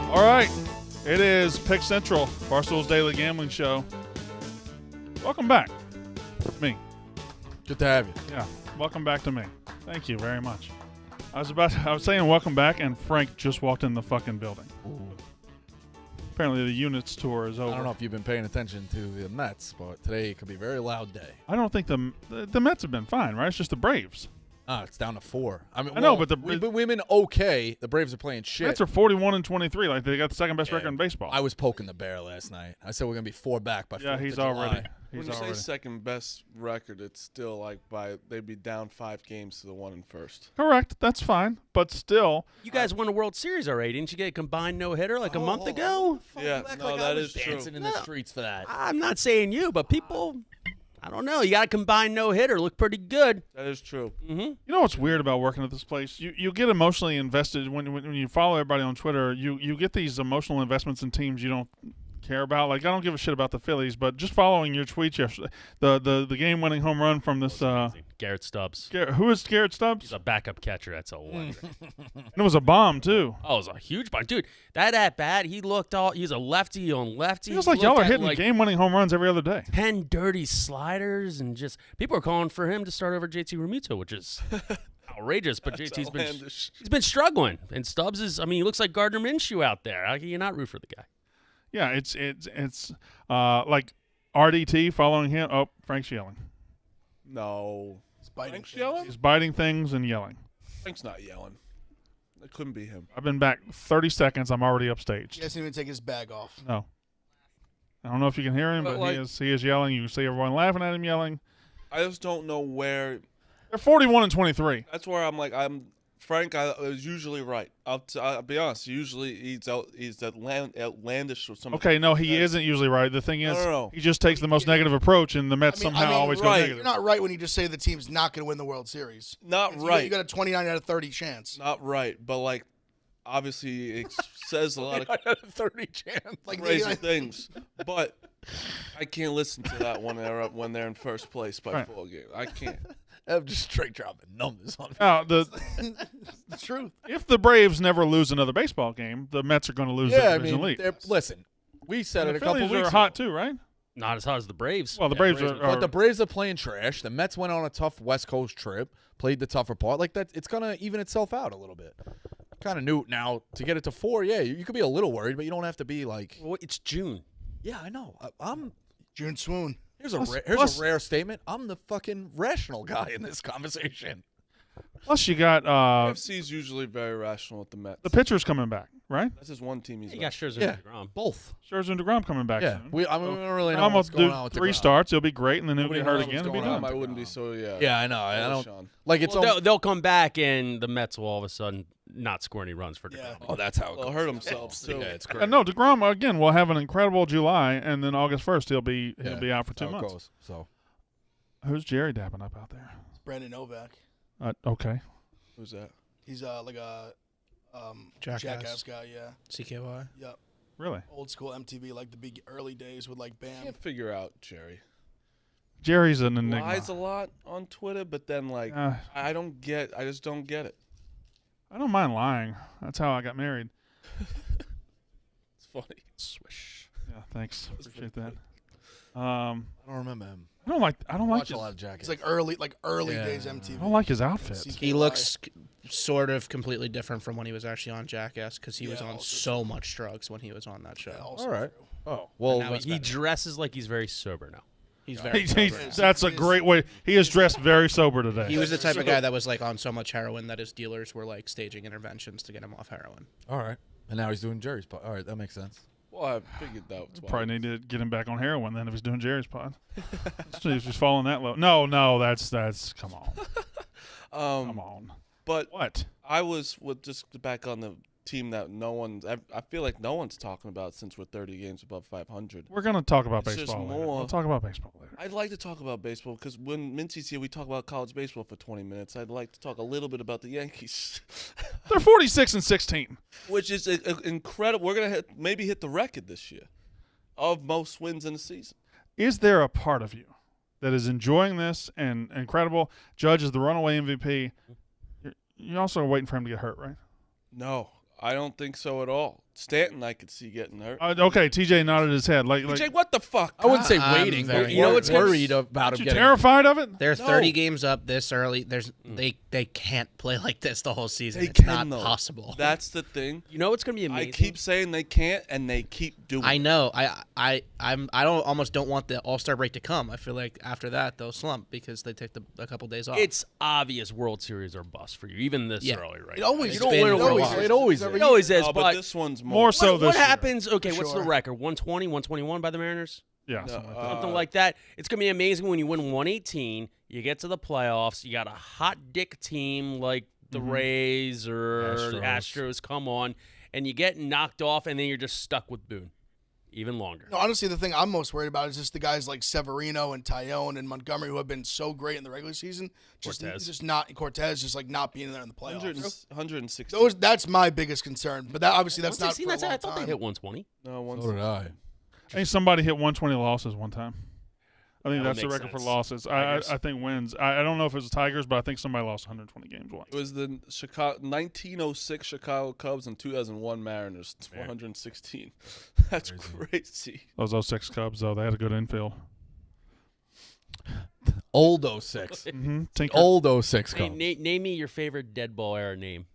All right. It is Pick Central, Barstool's Daily Gambling Show. Welcome back. Me. Good to have you. Yeah. Welcome back to me. Thank you very much. I was saying welcome back, and Frank just walked in the fucking building. Ooh. Apparently the Units tour is over. I don't know if you've been paying attention to the Mets, but today could be a very loud day. I don't think the Mets have been fine, right? It's just the Braves. It's down to 4. I mean, I know, but we've been okay. The Braves are playing shit. Mets are 41-23. Like, they got the second best record in baseball. I was poking the bear last night. I said we're gonna be 4 back by 4th of he's July. already. When you say second best record, it's still like they'd be down 5 games to the one in first. Correct. That's fine. But still. You guys won a World Series already. Didn't you get a combined no-hitter like a month ago? Yeah, no, that is true. Dancing in the streets for that. I'm not saying you, but people, I don't know. You got a combined no-hitter. Look pretty good. That is true. Mm-hmm. You know what's weird about working at this place? You get emotionally invested when you follow everybody on Twitter. You get these emotional investments in teams you don't care about. Like, I don't give a shit about the Phillies, but just following your tweets yesterday, the game-winning home run from this Garrett Stubbs. Who is Garrett Stubbs? He's a backup catcher. That's a one. And it was a bomb too. Oh, it was a huge bomb, dude. That at bat, he's a lefty on lefty. Feels like y'all are hitting game-winning home runs every other day. 10 dirty sliders, and just people are calling for him to start over JT Realmuto, which is outrageous. But JT's been struggling, and Stubbs is. I mean, he looks like Gardner Minshew out there. How can you not root for the guy? Yeah, it's like RDT following him. Oh, Frank's yelling. No. Frank's yelling? He's biting things and yelling. Frank's not yelling. It couldn't be him. I've been back 30 seconds. I'm already upstaged. He doesn't even take his bag off. No. I don't know if you can hear him, but he is yelling. You can see everyone laughing at him yelling. I just don't know where. They're 41-23. That's where Frank is usually right. I'll be honest. Usually he's outlandish or something. Okay, no, he isn't usually right. The thing is, No. he just takes the most negative approach, and the Mets somehow always go right. negative. You're not right when you just say the team's not going to win the World Series. Not right. You got a 29 out of 30 chance. Not right, but obviously it says a lot of 30 chance. crazy things. But I can't listen to that when they're in first place by 4 games. I can't. I'm just straight dropping numbers on me. The truth. If the Braves never lose another baseball game, the Mets are going to lose their division lead. Listen, we said it a couple Phillies weeks are ago. hot too, right? Not as hot as the Braves. Well, the Braves are. But the Braves are playing trash. The Mets went on a tough West Coast trip, played the tougher part. Like that, it's gonna even itself out a little bit. Kind of new now to get it to 4. Yeah, you could be a little worried, but you don't have to be like. Well, it's June. Yeah, I know. I'm. June swoon. Here's a rare statement. I'm the fucking rational guy in this conversation. Plus, you got FC's usually very rational at the Mets. the pitcher's coming back, right? That's just one team he's You got Scherzer and DeGrom. Both. Scherzer and DeGrom coming back Yeah, soon. we don't really know I'm what's gonna going on do with 3 DeGrom. starts. He'll be great, and then he'll Nobody get hurt knows again. what's It'll be going on. done. I wouldn't be so Yeah, I know. I don't Sean. like it's. They'll come back, and the Mets will all of a sudden not score any runs for DeGrom. Yeah. Oh, that's how it They'll goes. hurt themselves too. Yeah, it's great. No, DeGrom again will have an incredible July, and then August 1st he'll be out for That's 2 how it months. goes. So Who's Jerry dabbing up out there? Brandon Novak. Okay. Who's that? He's like a Jackass guy, yeah. CKY. Yep. Really? Old school MTV, like the big early days with like I Bam. can't figure out Jerry. Jerry's an enigma. Lies a lot on Twitter, but then I just don't get it. I don't mind lying. That's how I got married. It's funny. Swish. Yeah, thanks. Appreciate that. I don't remember him. I don't like Watch a his, lot of Jackass. It's like early days MTV. I don't like his outfit. He looks sort of completely different from when he was actually on Jackass because he was on also so much drugs when he was on that show. All right. Oh Well, well. he dresses like he's very sober now. He's very That's a great way. He is dressed very sober today. He was the type of guy that was like on so much heroin that his dealers were like staging interventions to get him off heroin. All right. And now he's doing Jerry's part. All right, that makes sense. Well, I figured that was why. Probably need to get him back on heroin then if he's doing Jerry's pod. So he's just falling that low. No, that's come on. Come on. But What? I was just back on the team that I feel like no one's talking about since we're 30 games above 500. We're gonna talk about It's just baseball later. more- We'll talk about baseball later. I'd like to talk about baseball because when Mincy's here, we talk about college baseball for 20 minutes. I'd like to talk a little bit about the Yankees, They're 46-16. which is incredible. We're gonna maybe hit the record this year of most wins in a season. Is there a part of you that is enjoying this and incredible? Judge is the runaway MVP. You're also waiting for him to get hurt, right? No, I don't think so at all. Stanton, I could see getting hurt. Okay, TJ nodded his head. Jay, what the fuck? I wouldn't say I'm waiting, very but You know what's worried about Aren't him you getting. terrified of it? They're No. 30 games up this early. They can't play like this the whole season. They It's can, not though. possible. That's the thing. You know what's going to be I amazing? keep saying they can't, and they keep doing. I it. know. I almost don't want the All-Star break to come. I feel like after that they'll slump because they take a couple days off. It's obvious World Series are bust for you, even this Yeah. early, right? It always It's been for a while. It always every It always year. is, No, but this one's More so what this year. happens? Okay, what's the Sure. record? 120, 121 by the Mariners? Yeah, No, something like that. Something like that. It's going to be amazing when you win 118, you get to the playoffs, you got a hot dick team like the Rays or the Astros come on, and you get knocked off, and then you're just stuck with Boone even longer. No, honestly, the thing I'm most worried about is just the guys like Severino and Tyone and Montgomery who have been so great in the regular season. Cortez. Just not Cortez, just like not being there in the playoffs. 160. That's my biggest concern. But that obviously that's not 116, for a long I thought they time. hit 120. No, So 160. did I. I think somebody hit 120 losses one time. I think That that's the makes record for sense. losses. Tigers. I think wins. I don't know if it was the Tigers, but I think somebody lost 120 games once. It was the 1906 Chicago Cubs and 2001 Mariners. 416. That's crazy. Those 06 Cubs, though, they had a good infield. Old 06. Mm-hmm. Tinker. Old 06 Hey, Cubs. name me your favorite dead ball era name.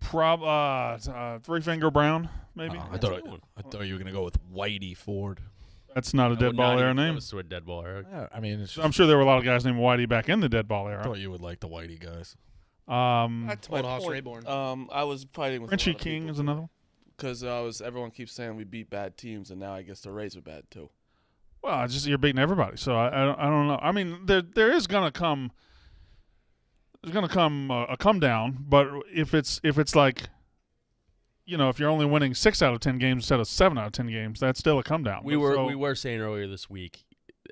Three Finger Brown, maybe. I That's a thought good one. I thought you were gonna go with Whitey Ford. That's not a I dead would ball not era even name. close to a dead ball era. Yeah, I mean, it's just, I'm sure there were a lot of guys named Whitey back in the dead ball I era. thought you would like the Whitey guys. That's my Old Hoss point. Rayborn. I was fighting with Frenchie King is another one. because everyone keeps saying we beat bad teams, and now I guess the Rays are bad too. Well, it's just you're beating everybody, so I don't know. I mean, there is gonna come. There's gonna come a come down, but if it's like, if you're only winning 6 out of 10 games instead of 7 out of 10 games, that's still a come down. We were saying earlier this week,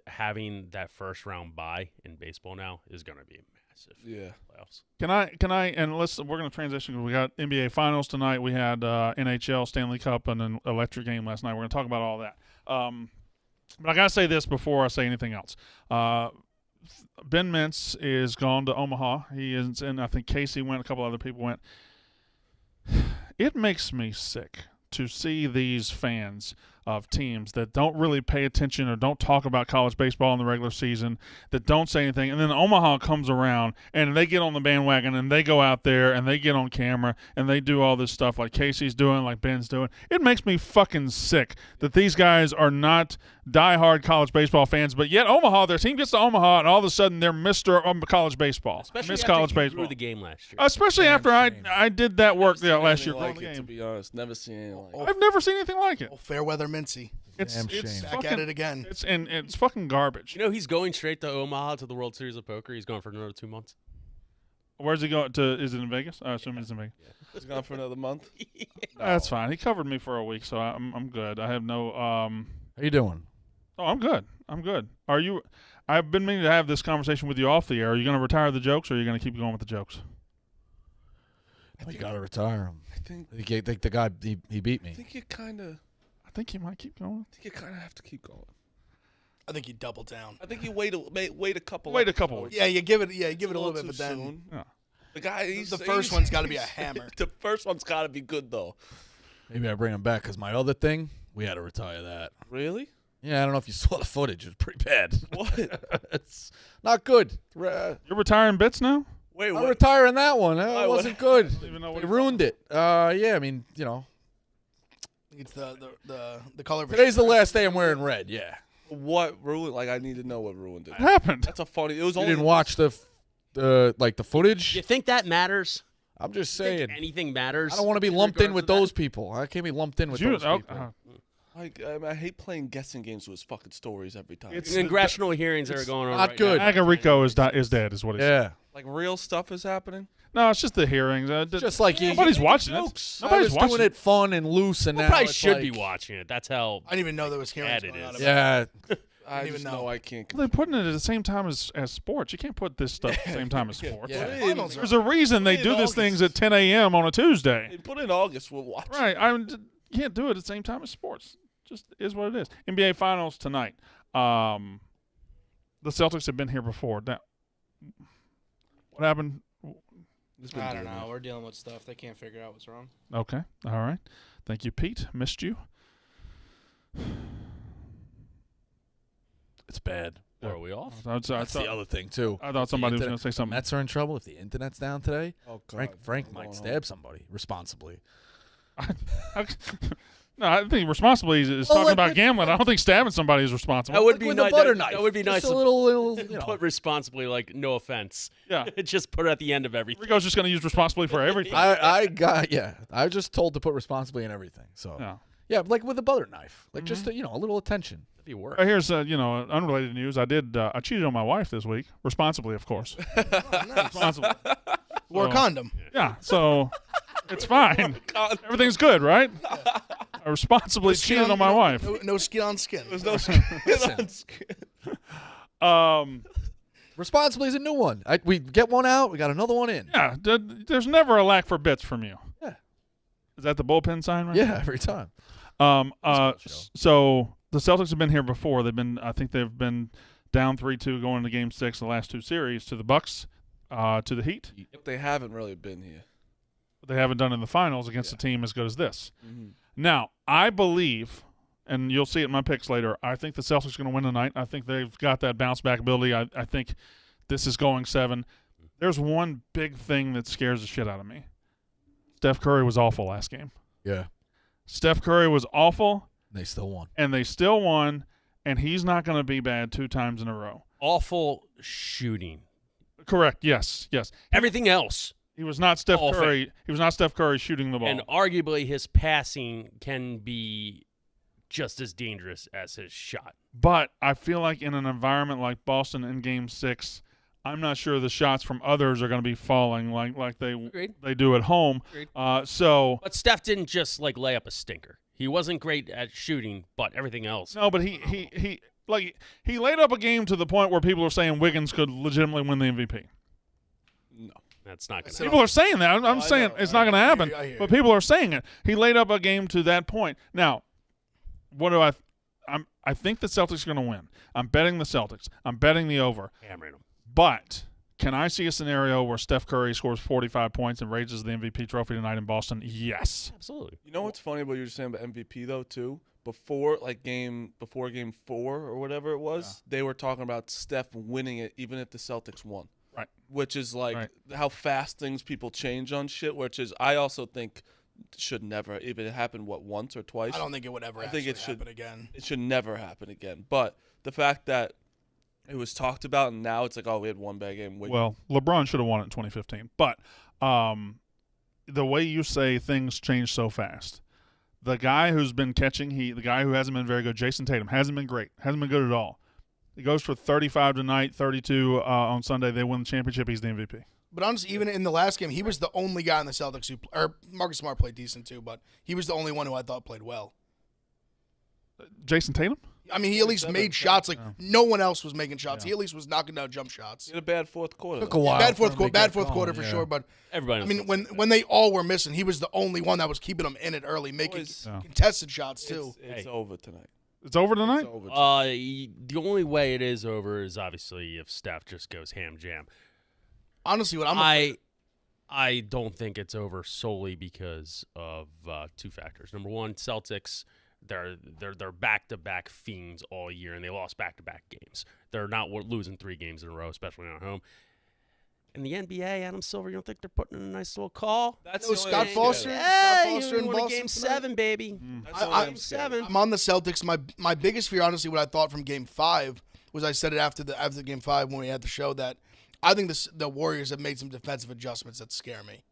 having that first round bye in baseball now is going to be massive. Yeah. Playoffs. Can I and we're going to transition because we got NBA Finals tonight. We had NHL Stanley Cup and an electric game last night. We're going to talk about all that. But I got to say this before I say anything else. Ben Mintz is gone to Omaha. He is, and I think Casey went. A couple other people went. It makes me sick to see these fans of teams that don't really pay attention or don't talk about college baseball in the regular season, that don't say anything, and then Omaha comes around and they get on the bandwagon and they go out there and they get on camera and they do all this stuff like Casey's doing, like Ben's doing. It makes me fucking sick that these guys are not diehard college baseball fans, but yet Omaha, their team gets to Omaha and all of a sudden they're Mr. College baseball. Especially Miss after college you baseball. drew the game last year. Especially after I did that work Never seen last year. anything calling like the it, to game. be honest, never seen anything like it. I've never seen anything like it. Oh, fair weather Mincy. It's Damn shame. Back fucking, at it again. It's fucking garbage. You know he's going straight to Omaha to the World Series of Poker. He's going for another 2 months. Where's he going to? Is it in Vegas? I assume it's in Vegas. It's gone for another month. That's fine. He covered me for a week, so I'm good. I have no. How you doing? Oh, I'm good. I'm good. Are you? I've been meaning to have this conversation with you off the air. Are you going to retire the jokes, or are you going to keep going with the jokes? You gotta retire him. I think I think the guy he beat me. I think you kind of I think you might keep going. have to keep going. I think you double down. I think you wait a couple. Wait a couple episodes. Yeah, you give it a It's little bit, too but then soon. Yeah. The guy, he's, the first one's got to be a hammer. The first one's got to be good though. Maybe I bring him back because my other thing, we had to retire that. Really? Yeah, I don't know if you saw the footage. It was pretty bad. What? It's not good. You're retiring bits now. Wait, I'm what? retiring that one. It Why, what- wasn't good. Even though They ruined it. Yeah, I mean, It's the color. of his today's the shirt. last day I'm wearing red. Yeah. What ruined? Like, I need to know what ruined it. What happened? That's a funny. It was You only didn't watch the footage. You think that matters? I'm just Think saying. anything matters? I don't want to be in lumped in regards with to that? those people. I can't be lumped in with You- those people. Like, I hate playing guessing games with his fucking stories every time. It's- Congressional hearings that are going on. not right good. Now. Aga Rico is dead, is what it is. Yeah. like real stuff is happening. No, it's just the hearings. Just like you. Nobody's watching it. jokes. I Nobody's was watching doing it fun and loose, and We now probably it's should like, be watching it. That's how. I didn't even know there was hearings Bad it going on. is. about Yeah. I even just know. know I can't. Well, they're putting it at the same time as sports. You can't put this stuff at the same time as sports. Yeah. it. Finals are- There's a reason they Put it do in these August. things at 10 a.m. on a Tuesday. They put it in August. We'll watch. Right. You can't do it at the same time as sports. Just is what it is. NBA Finals tonight. The Celtics have been here before. Now, what happened? He's been I don't doing know. it. We're dealing with stuff. They can't figure out what's wrong. Okay. All right. Thank you, Pete. Missed you. It's bad. Or are we off? That's the other thing too. I thought somebody was going to say The something. Mets are in trouble if the internet's down today. Oh, God. Frank I'm might going stab home. somebody responsibly. No, I think responsibly is Well, talking like about with- gambling. I don't think stabbing somebody is responsible. That would be with a nice. butter knife. That would be nice. Just a to little, put responsibly, like no offense. Yeah. Just put it at the end of everything. Rico's just going to use responsibly for everything. I was just told to put responsibly in everything. So Yeah. yeah, like with a butter knife, like just a little attention. That'd be work. Here's unrelated news. I cheated on my wife this week, responsibly, of course. Responsibly. Wore a condom. Yeah, so it's fine. Everything's good, right? I responsibly cheated on my wife. No skin on skin. There's no skin on skin. Responsibly is a new one. We get one out, we got another one in. Yeah, there's never a lack for bits from you. Yeah. Is that the bullpen sign right Yeah, every time. So the Celtics have been here before. I think they've been down 3-2 going into Game 6 the last two series to the Bucks, to the Heat. But they haven't really been here. But they haven't done in the finals against a team as good as this. Now, I believe, and you'll see it in my picks later, I think the Celtics are going to win tonight. I think they've got that bounce back ability. I think this is going 7. There's one big thing that scares the shit out of me. Steph Curry was awful last game. Yeah. Steph Curry was awful. They still won. And they still won, and he's not going to be bad 2 times in a row. Awful shooting. Correct. Yes. Everything else. He was not Steph Awful. Curry. He was not Steph Curry shooting the ball. And arguably his passing can be just as dangerous as his shot. But I feel like in an environment like Boston in Game 6, I'm not sure the shots from others are going to be falling like Agreed. they do at home. Agreed. So But Steph didn't just lay up a stinker. He wasn't great at shooting, but everything else. no, but he laid up a game to the point where people are saying Wiggins could legitimately win the MVP. No. That's not going to So- happen. People are saying that. I'm I saying know. it's not going to happen. I hear But you. people are saying it. He laid up a game to that point. Now, what do I think the Celtics are going to win. I'm betting the Celtics. I'm betting the over. Hammering him. But can I see a scenario where Steph Curry scores 45 points and raises the MVP trophy tonight in Boston? Yes. Absolutely. You know what's funny about what you were saying about MVP though too? Before game 4 or whatever it was, they were talking about Steph winning it even if the Celtics won. Right. Which is like Right. how fast people change on shit, which is I also think should never even happen once or twice. I don't think it would ever I think it should- happen again. It should never happen again. But the fact that it was talked about and now it's like, oh, we had one bad game. Well, LeBron should have won it in 2015. But the way you say things change so fast, the guy who's been catching heat, the guy who hasn't been very good, Jason Tatum, hasn't been great, hasn't been good at all. He goes for 35 tonight, 32 on Sunday. They win the championship. He's the MVP. But honestly, even in the last game, he was the only guy in the Celtics who, or Marcus Smart played decent too, but he was the only one who I thought played well. Jason Tatum? I mean, he at least made shots like no one else was making shots. He at least was knocking down jump shots. He had a bad fourth quarter. Took though. a while. Bad for him fourth to quarter, get bad fourth going, quarter for yeah. sure. But Everybody. I mean, when they all were missing, he was the only one that was keeping them in it early, making Boys, Yeah. contested shots too. It's Hey. over tonight. It's over tonight? It's over tonight. The only way it is over is obviously if Steph just goes ham jam. Honestly, what I don't think it's over solely because of 2 factors. Number one, Celtics, they're back-to-back fiends all year, and they lost back-to-back games. They're not losing 3 games in a row, especially at home. In the NBA, Adam Silver, you don't think they're putting in a nice little call? That's No, the only Scott thing- Foster? yeah, Scott Foster in you won a Boston game tonight? 7, baby. that's the only I- thing I'm scared of. 7. I'm on the Celtics. My biggest fear, honestly, what I thought from Game 5 was I said it after the Game 5 when we had the show that I think the Warriors have made some defensive adjustments that scare me.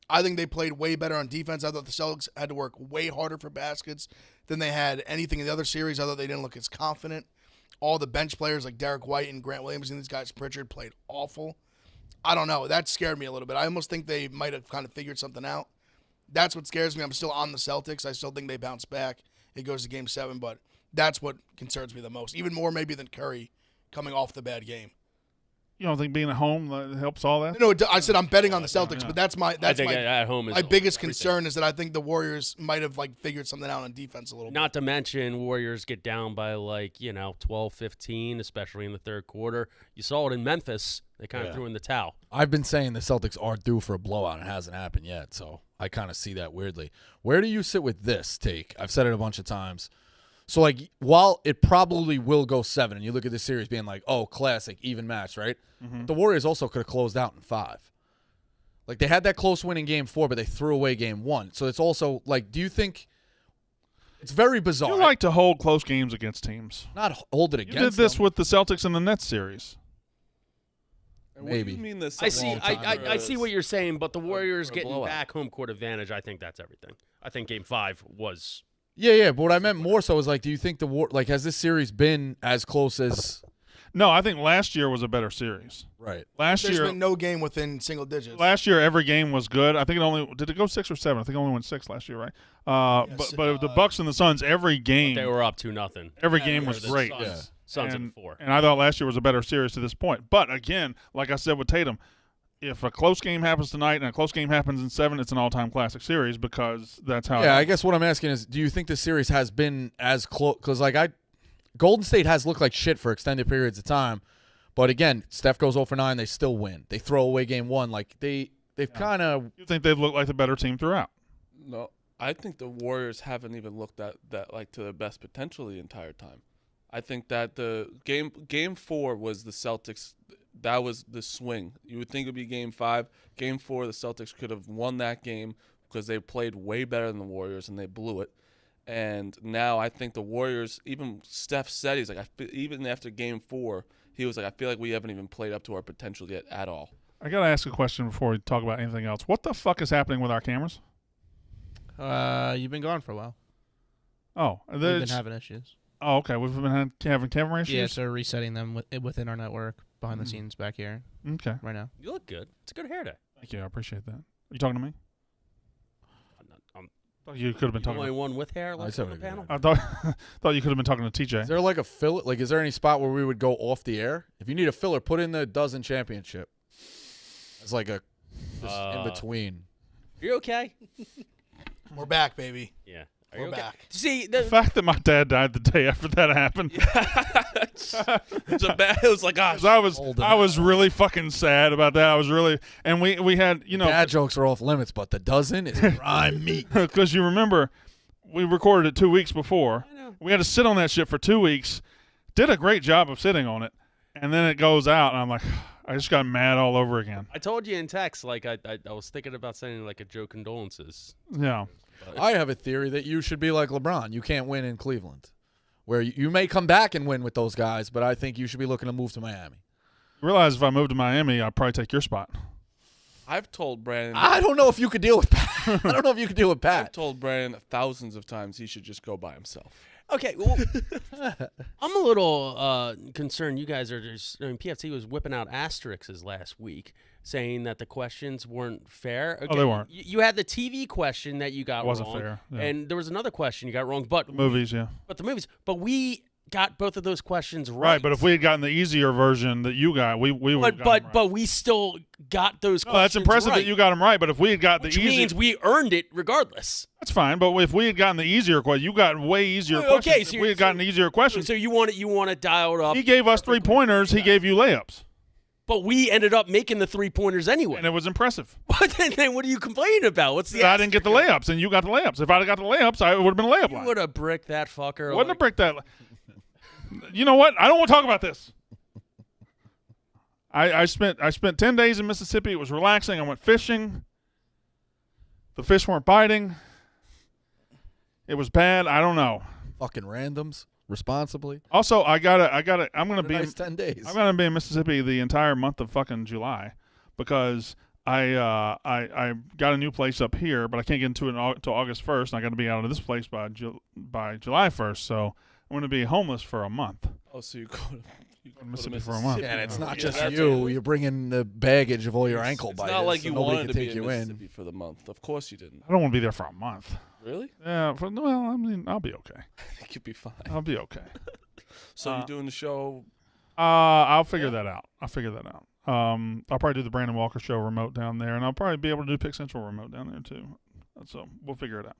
I think they played way better on defense. I thought the Celtics had to work way harder for baskets than they had anything in the other series. I thought they didn't look as confident. All the bench players like Derek White and Grant Williams and these guys, Pritchard, played awful. I don't know. That scared me a little bit. I almost think they might have kind of figured something out. That's what scares me. I'm still on the Celtics. I still think they bounce back. It goes to Game 7, but that's what concerns me the most. Even more maybe than Curry coming off the bad game. You don't think being at home helps all that? No, I said I'm betting on the Celtics, but that's my I think at home is my biggest everything. concern is that I think the Warriors might have figured something out on defense a little bit. Not to mention Warriors get down by 12, 15, especially in the third quarter. You saw it in Memphis. They kind of threw in the towel. I've been saying the Celtics are due for a blowout. It hasn't happened yet, so I kind of see that weirdly. Where do you sit with this take? I've said it a bunch of times. So, while it probably will go 7, and you look at this series being classic, even match, right? Mm-hmm. The Warriors also could have closed out in 5. They had that close win in Game 4, but they threw away Game 1. So, it's also, do you think – it's very bizarre. You like to hold close games against teams. Not hold it against You did this them. with the Celtics in the Nets series. Maybe. What do you mean this? I see what you're saying, but the Warriors getting back home court advantage, I think that's everything. I think Game 5 was – Yeah, but what I meant more so is do you think has this series been as close as? No, I think last year was a better series. Right. There's been no game within single digits. Last year, every game was good. I think did it go 6 or 7? I think it only went 6 last year, right? But the Bucks and the Suns, every game they were up 2-0. Every game was great. Suns in 4. And I thought last year was a better series to this point. But again, like I said with Tatum, if a close game happens tonight and a close game happens in 7, it's an all-time classic series because that's how. Yeah, I guess what I'm asking is, do you think the series has been as close? Because Golden State has looked like shit for extended periods of time, but again, Steph goes 0 for 9, they still win. They throw away Game 1, they've kind of. You think they've looked like the better team throughout? No, I think the Warriors haven't even looked at that to the best potential the entire time. I think that the game 4 was the Celtics. That was the swing. You would think it would be Game 5. Game 4, the Celtics could have won that game because they played way better than the Warriors, and they blew it. And now I think the Warriors, even Steph said, he's even after Game 4, he was I feel like we haven't even played up to our potential yet at all. I got to ask a question before we talk about anything else. What the fuck is happening with our cameras? You've been gone for a while. Oh. We've been having issues. Oh, okay. We've been having camera issues? Yeah, so resetting them within our network. Behind the scenes back here. Okay. Right now. You look good. It's a good hair day. Thank you. I appreciate that. Are you talking to me? You could have been talking. Only one with hair left on the panel. I thought you could have been talking to TJ. Is there a filler? Is there any spot where we would go off the air? If you need a filler, put in the dozen championship. It's in between. Are you okay? We're back, baby. Yeah. We're back. See, the fact that my dad died the day after that happened. It was gosh. I was really fucking sad about that. I was really, and we had, Dad jokes are off limits, but the dozen is prime meat. Because you remember, we recorded it 2 weeks before. I know. We had to sit on that shit for 2 weeks. Did a great job of sitting on it, and then it goes out, and I'm like, I just got mad all over again. I told you in text, I was thinking about sending a Joe condolences. Yeah. I have a theory that you should be like LeBron. You can't win in Cleveland, where you may come back and win with those guys, but I think you should be looking to move to Miami. You realize if I moved to Miami, I'd probably take your spot. I've told Brandon. I don't know if you could deal with Pat. I don't know if you could deal with Pat. I've told Brandon thousands of times he should just go by himself. Okay, well, I'm a little concerned. You guys are PFT was whipping out asterisks last week, saying that the questions weren't fair. Okay, they weren't. You had the TV question that you got wasn't wrong. Fair. Yeah. And there was another question you got wrong. But the movies, yeah. But we got both of those questions right. Right, but if we had gotten the easier version that you got, we would have gotten right. But we still got those questions that's impressive right. that you got them right, but if we had got Which the easy... means we earned it regardless. That's fine, but if we had gotten the easier question, you got way easier questions. Okay, so if we had gotten easier questions... So you want to dial it up. He gave us 3-pointers, he gave you layups. But we ended up making the 3-pointers anyway. And it was impressive. But then what are you complaining about? What's the I didn't get the layups, and you got the layups. If I'd have got the layups, it would have been a layup line. You would have bricked that fucker. Wouldn't have bricked that. You know what? I don't want to talk about this. I spent 10 days in Mississippi. It was relaxing. I went fishing. The fish weren't biting. It was bad. I don't know. Fucking randoms, responsibly. Also, I'm gonna be nice 10 days. I'm gonna be in Mississippi the entire month of fucking July because I got a new place up here, but I can't get into it until August 1st, and I got to be out of this place by July 1st. So I'm gonna be homeless for a month. Oh, so you go to Mississippi for a month. Yeah, and it's not Yeah, just that's you. it. You're bringing the baggage of all your ankle It's biters. not like so you nobody wanted can to be take in you in. Mississippi for the month. Of course you didn't. I don't want to be there for a month. Really? Yeah. I mean, I'll be okay. I think you'd be fine. I'll be okay. So you're doing the show? I'll figure that out. I'll probably do the Brandon Walker Show remote down there, and I'll probably be able to do Pick Central remote down there too. So we'll figure it out.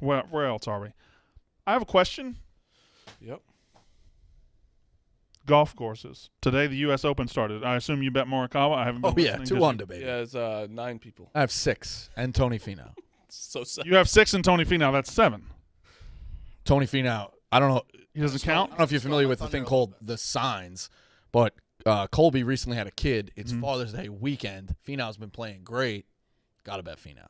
Where else are we? I have a question. Yep. Golf courses. Today the U.S. Open started. I assume you bet Morikawa. I haven't been listening 'cause baby. Yeah, it's 9 people. I have 6 and Tony Finau. So sad. You have 6 and Tony Finau. That's 7. Tony Finau. I don't know. He doesn't I count. don't know if you're familiar with the thing called the signs, but Colby recently had a kid. It's Father's Day weekend. Finau's been playing great. Got to bet Finau.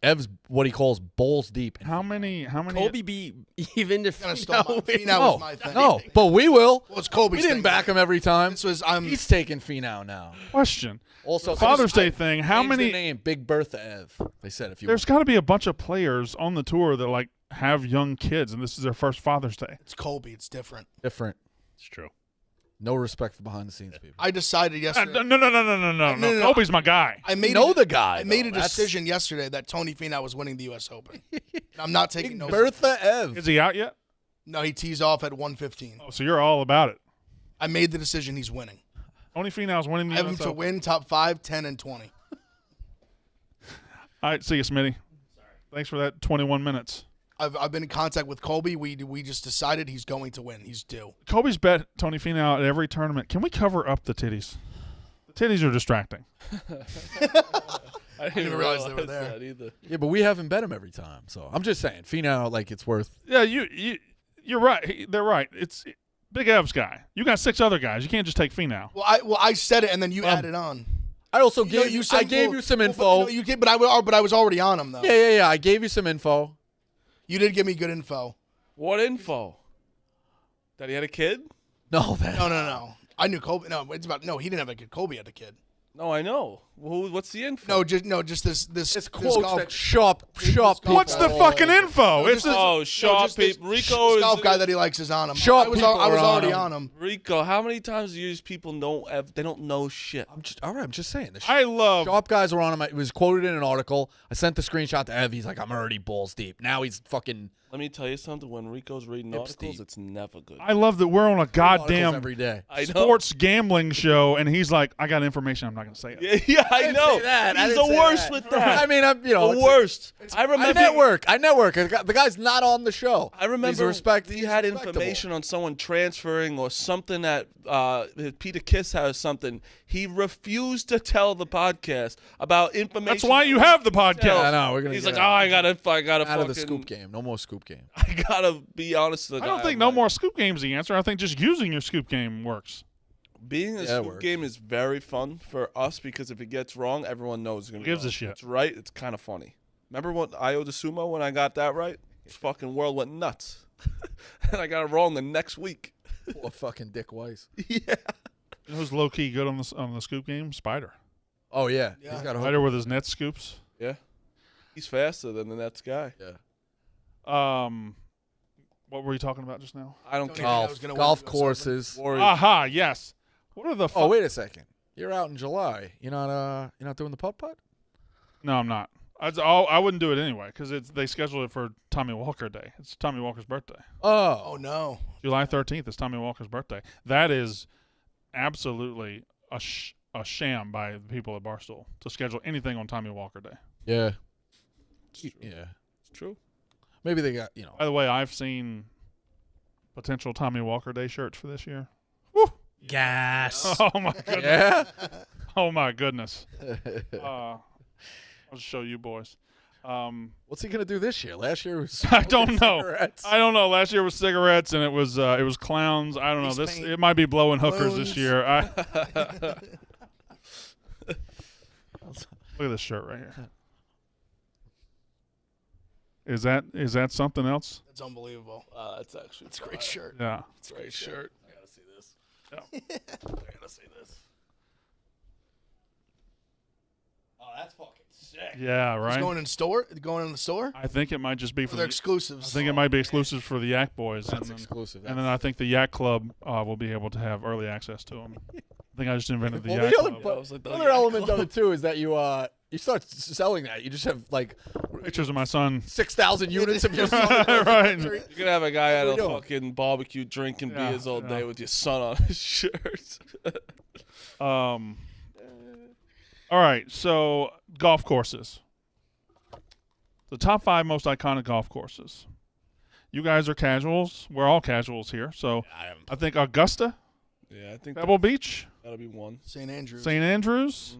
Ev's what he calls bowls deep. How many? Colby be even if Finau was my thing. No, but we will. Well, it's Colby's We didn't thing. back him every time. This was He's taking Finau now. Question. Also, Father's Day thing. How change the many? name Big Bertha Ev. They said if you. There's got to be a bunch of players on the tour that like have young kids, and this is their first Father's Day. It's Colby. It's different. different. It's true. No respect for behind the scenes people. I decided yesterday. No. Colby's my guy. I made know the guy. I made a though. That's decision yesterday that Tony Finau was winning the U.S. Open. I'm not taking Big no. Bertha Ev. Is he out yet? No, he tees off at 115. Oh, so you're all about it. I made the decision. He's winning. Tony Finau's winning the I have him US to Open. win top 5, 10, and 20. All right, see you, Smitty. Thanks for that 21 minutes. I've been in contact with Colby. We just decided he's going to win. He's due. Kobe's bet Tony Finau at every tournament. Can we cover up the titties? The titties are distracting. I didn't even realize they were there. that either. Yeah, but we haven't bet him every time. So I'm just saying, Finau, like it's worth. Yeah, you're right. They're right. It's Big Ev's guy. You got 6 other guys. You can't just take Finau. Well, I said it and then you added on. I also You know, gave you. said- I gave you some well, info. no, you did, but I was already on him though. Yeah. I gave you some info. You did give me good info. What info? That he had a kid? No, No. I knew Colby. No, it's about no. He didn't have a kid. Colby had a kid. No, I know. What's the info? Just this It's quotes golf, that sharp. What's the fucking info? It's Oh, Shaw just this people. Rico is golf guy that he likes is on him. Sharp I was people are on already him. on him. Rico. How many times do these people they don't know shit? All right, I'm just saying. The I love. sharp guys were on him. It was quoted in an article. I sent the screenshot to Ev. He's like, I'm already balls deep. Now he's fucking Let me tell you something. When Rico's reading Hips articles, deep. it's never good. I love that we're on a articles goddamn every day. I know. sports gambling show, and he's like, "I got information. I'm not going to say it." Yeah, I didn't know. say that. I He's didn't the say worst that. with that. I mean, the worst. I remember. I network. The guy's not on the show. I remember He's respectable. he had information on someone transferring or something that Peter Kiss has something. He refused to tell the podcast about information. That's why you have the podcast. Tell. I know, we're gonna He's get like, out. I gotta Out fucking, of the scoop game. No more scoop game. I gotta be honest to the I guy. don't think I'm no like, more scoop game's the answer. I think just using your scoop game works. Being a Yeah, it scoop works. game is very fun for us because if it gets wrong, everyone knows it's gonna Gives go. a shit. It's right. It's kind of funny. Remember what Io de Sumo when I got that right? The fucking world went nuts, and I got it wrong the next week. Poor fucking Dick Weiss. Yeah. You know who's low key good on the scoop game? Spider. Oh yeah, Yeah. he's got a Spider with his net scoops. Yeah. He's faster than the Nets guy. Yeah. What were you talking about just now? I don't Don't care. I was Golf, gonna golf win the US courses. Warriors. Aha, yes. What are the? Oh wait a second. You're out in July. You're not doing the putt? No, I'm not. I wouldn't do it anyway because they scheduled it for Tommy Walker Day. It's Tommy Walker's birthday. Oh no. July 13th is Tommy Walker's birthday. That is absolutely a sham by the people at Barstool to schedule anything on Tommy Walker Day. Yeah. Yeah. It's true. Maybe they got By the way, I've seen potential Tommy Walker Day shirts for this year. Gas. Oh my goodness. Yeah. Oh my goodness. I'll just show you boys. What's he gonna do this year? Last year was I don't know. cigarettes. I don't know. Last year was cigarettes and it was clowns. I don't know. Face paint. It might be blowing hookers Balloons. this year. Look at this shirt right here. Is that something else? That's unbelievable. That's actually It's a great shirt. Yeah. It's a great shirt. I gotta see this. Yeah. I gotta see this. Oh, that's fucking sick. Yeah, It's right. going in the store. I think it might just be for They're the, exclusives. I think it might be exclusive for the Yak Boys. That's and then, exclusive. and then I think the Yak Club will be able to have early access to them. I think I just invented the Well, Yak the other, Club. Club. I was like, the the other Yak element Club. of it too is that you start selling that. You just have like Pictures of my son. 6,000 units of your son. Right. You're gonna have a guy at What a are we doing? fucking barbecue drinking Yeah, beers all yeah. day with your son on his shirt. All right, so golf courses. The top 5 most iconic golf courses. You guys are casuals. We're all casuals here. So I think Augusta, Yeah, I think Pebble Beach, that'll be one. St. Andrews. St. Andrews,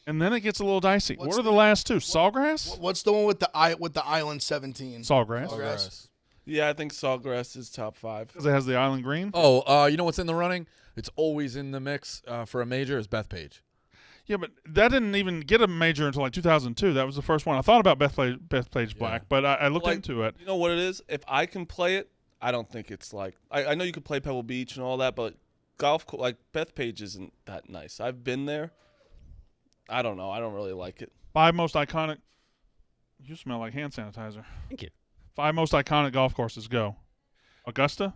and then it gets a little dicey. What's What are the last 2? Sawgrass? What's the one with the Island 17? Sawgrass. Sawgrass. Yeah, I think Sawgrass is top 5. Because it has the island green. Oh, you know what's in the running? It's always in the mix for a major is Bethpage. Yeah, but that didn't even get a major until like 2002. That was the first one. I thought about Bethpage Black, but I looked into it. You know what it is? If I can play it, I don't think it's like I know you can play Pebble Beach and all that, but like Bethpage isn't that nice. I've been there. I don't know. I don't really like it. 5 most iconic. You smell like hand sanitizer. Thank you. 5 most iconic golf courses. Go. Augusta.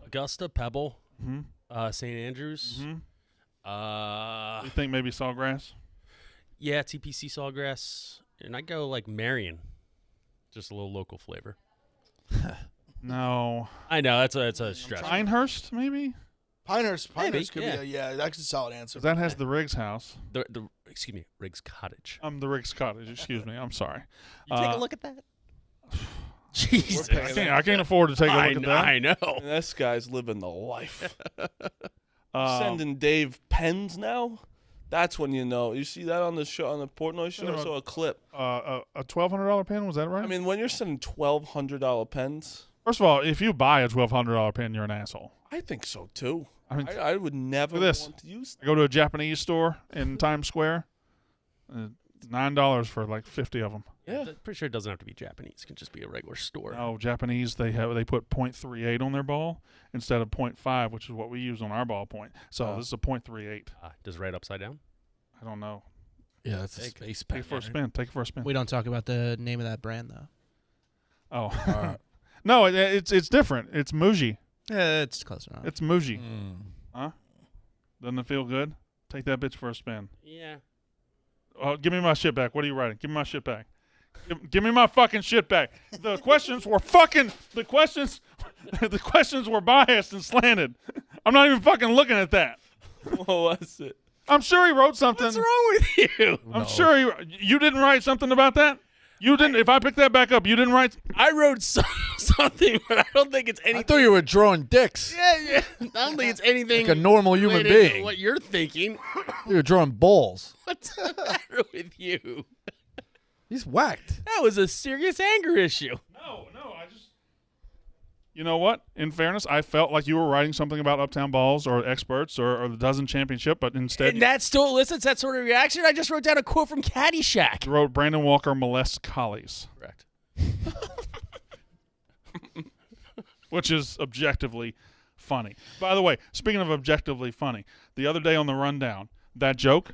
Pebble, Mm-hmm. St. Andrews. You think maybe Sawgrass? Yeah, TPC Sawgrass, and I go like Marion, just a little local flavor. No. I know that's a stretch. Pinehurst, maybe? Pinehurst could yeah. be that's a solid answer. That has the Riggs house. The excuse me, Riggs Cottage. The Riggs Cottage. Excuse me. I'm sorry. You take a look at that. Jesus, I can't afford to take a look at that. I know. And this guy's living the life. Uh, Sending Dave pens now. That's when you know. You see that on the show, on the Portnoy show. I saw a clip. a $1,200 pen, was that right? I mean, when you're sending $1,200 pens, first of all, if you buy a $1,200 pen, you're an asshole. I think so too. I mean, I would never look at this. want to use. I go to a Japanese store in Times Square. $9 for like 50 of them. Yeah. I'm pretty sure it doesn't have to be Japanese. It can just be a regular store. No, Japanese they put .38 on their ball instead of .5, which is what we use on our ballpoint. So this is a .38. Does it write upside down? I don't know. Yeah, that's a space pen. Take it for a spin. Take it for a spin. We don't talk about the name of that brand though. Oh, no, it's different. It's Muji. Yeah, it's close enough. It's Muji. Huh? Doesn't it feel good? Take that bitch for a spin. Yeah. Oh, give me my shit back. What are you writing? Give me my shit back. Give me my fucking shit back. The questions were the questions were biased and slanted. I'm not even fucking looking at that. What was it? I'm sure he wrote something. What's wrong with you? I'm sure you didn't write something about that. You didn't. If I pick that back up, you didn't write. I wrote something, but I don't think it's anything. I thought you were drawing dicks. Yeah. I don't think it's anything Like a normal human related to being. what you're thinking. You were drawing balls. What's the matter with you? He's whacked. That was a serious anger issue. No, I just. You know what? In fairness, I felt like you were writing something about Uptown Balls or experts or the Dozen Championship, but instead And that still elicits that sort of reaction. I just wrote down a quote from Caddyshack. you wrote Brandon Walker molests collies, Correct. which is objectively funny. By the way, speaking of objectively funny, the other day on the rundown, that joke,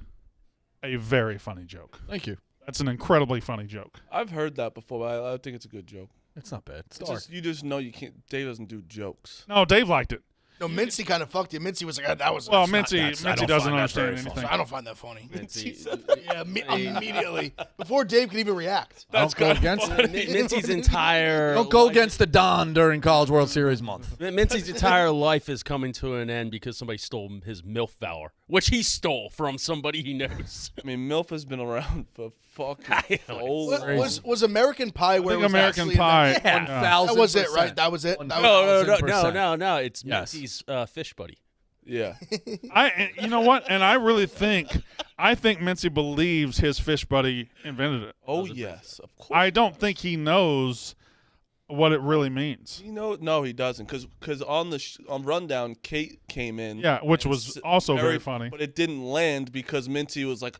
a very funny joke. Thank you. That's an incredibly funny joke. I've heard that before, but I think it's a good joke. It's not bad. It's It's dark. just, you just know you can't. Dave doesn't do jokes. No, Dave liked it. No, Mincy kind of fucked you. Mincy was like, that was. Well, that's not- Mincy doesn't understand anything. I don't find that funny. Mincy, Yeah, immediately before Dave could even react. That's Don't go against it. Mincy's entire Don't go life- against the Don during College World Series month. Mincy's entire life is coming to an end because somebody stole his MILF valor, which he stole from somebody he knows. I mean, MILF has been around for fucking old. Was American Pie where I think it was American actually Pie. that was it, right? That was it. That was, No. It's Yes. Mincy's fish buddy. Yeah. You know what? And I really think Mincy believes his fish buddy invented it. Oh yes, of course. I don't think he knows what it really means. You know, no, he doesn't, because on the on Rundown, Kate came in. Yeah, which and was also very funny. but it didn't land because Mincy was like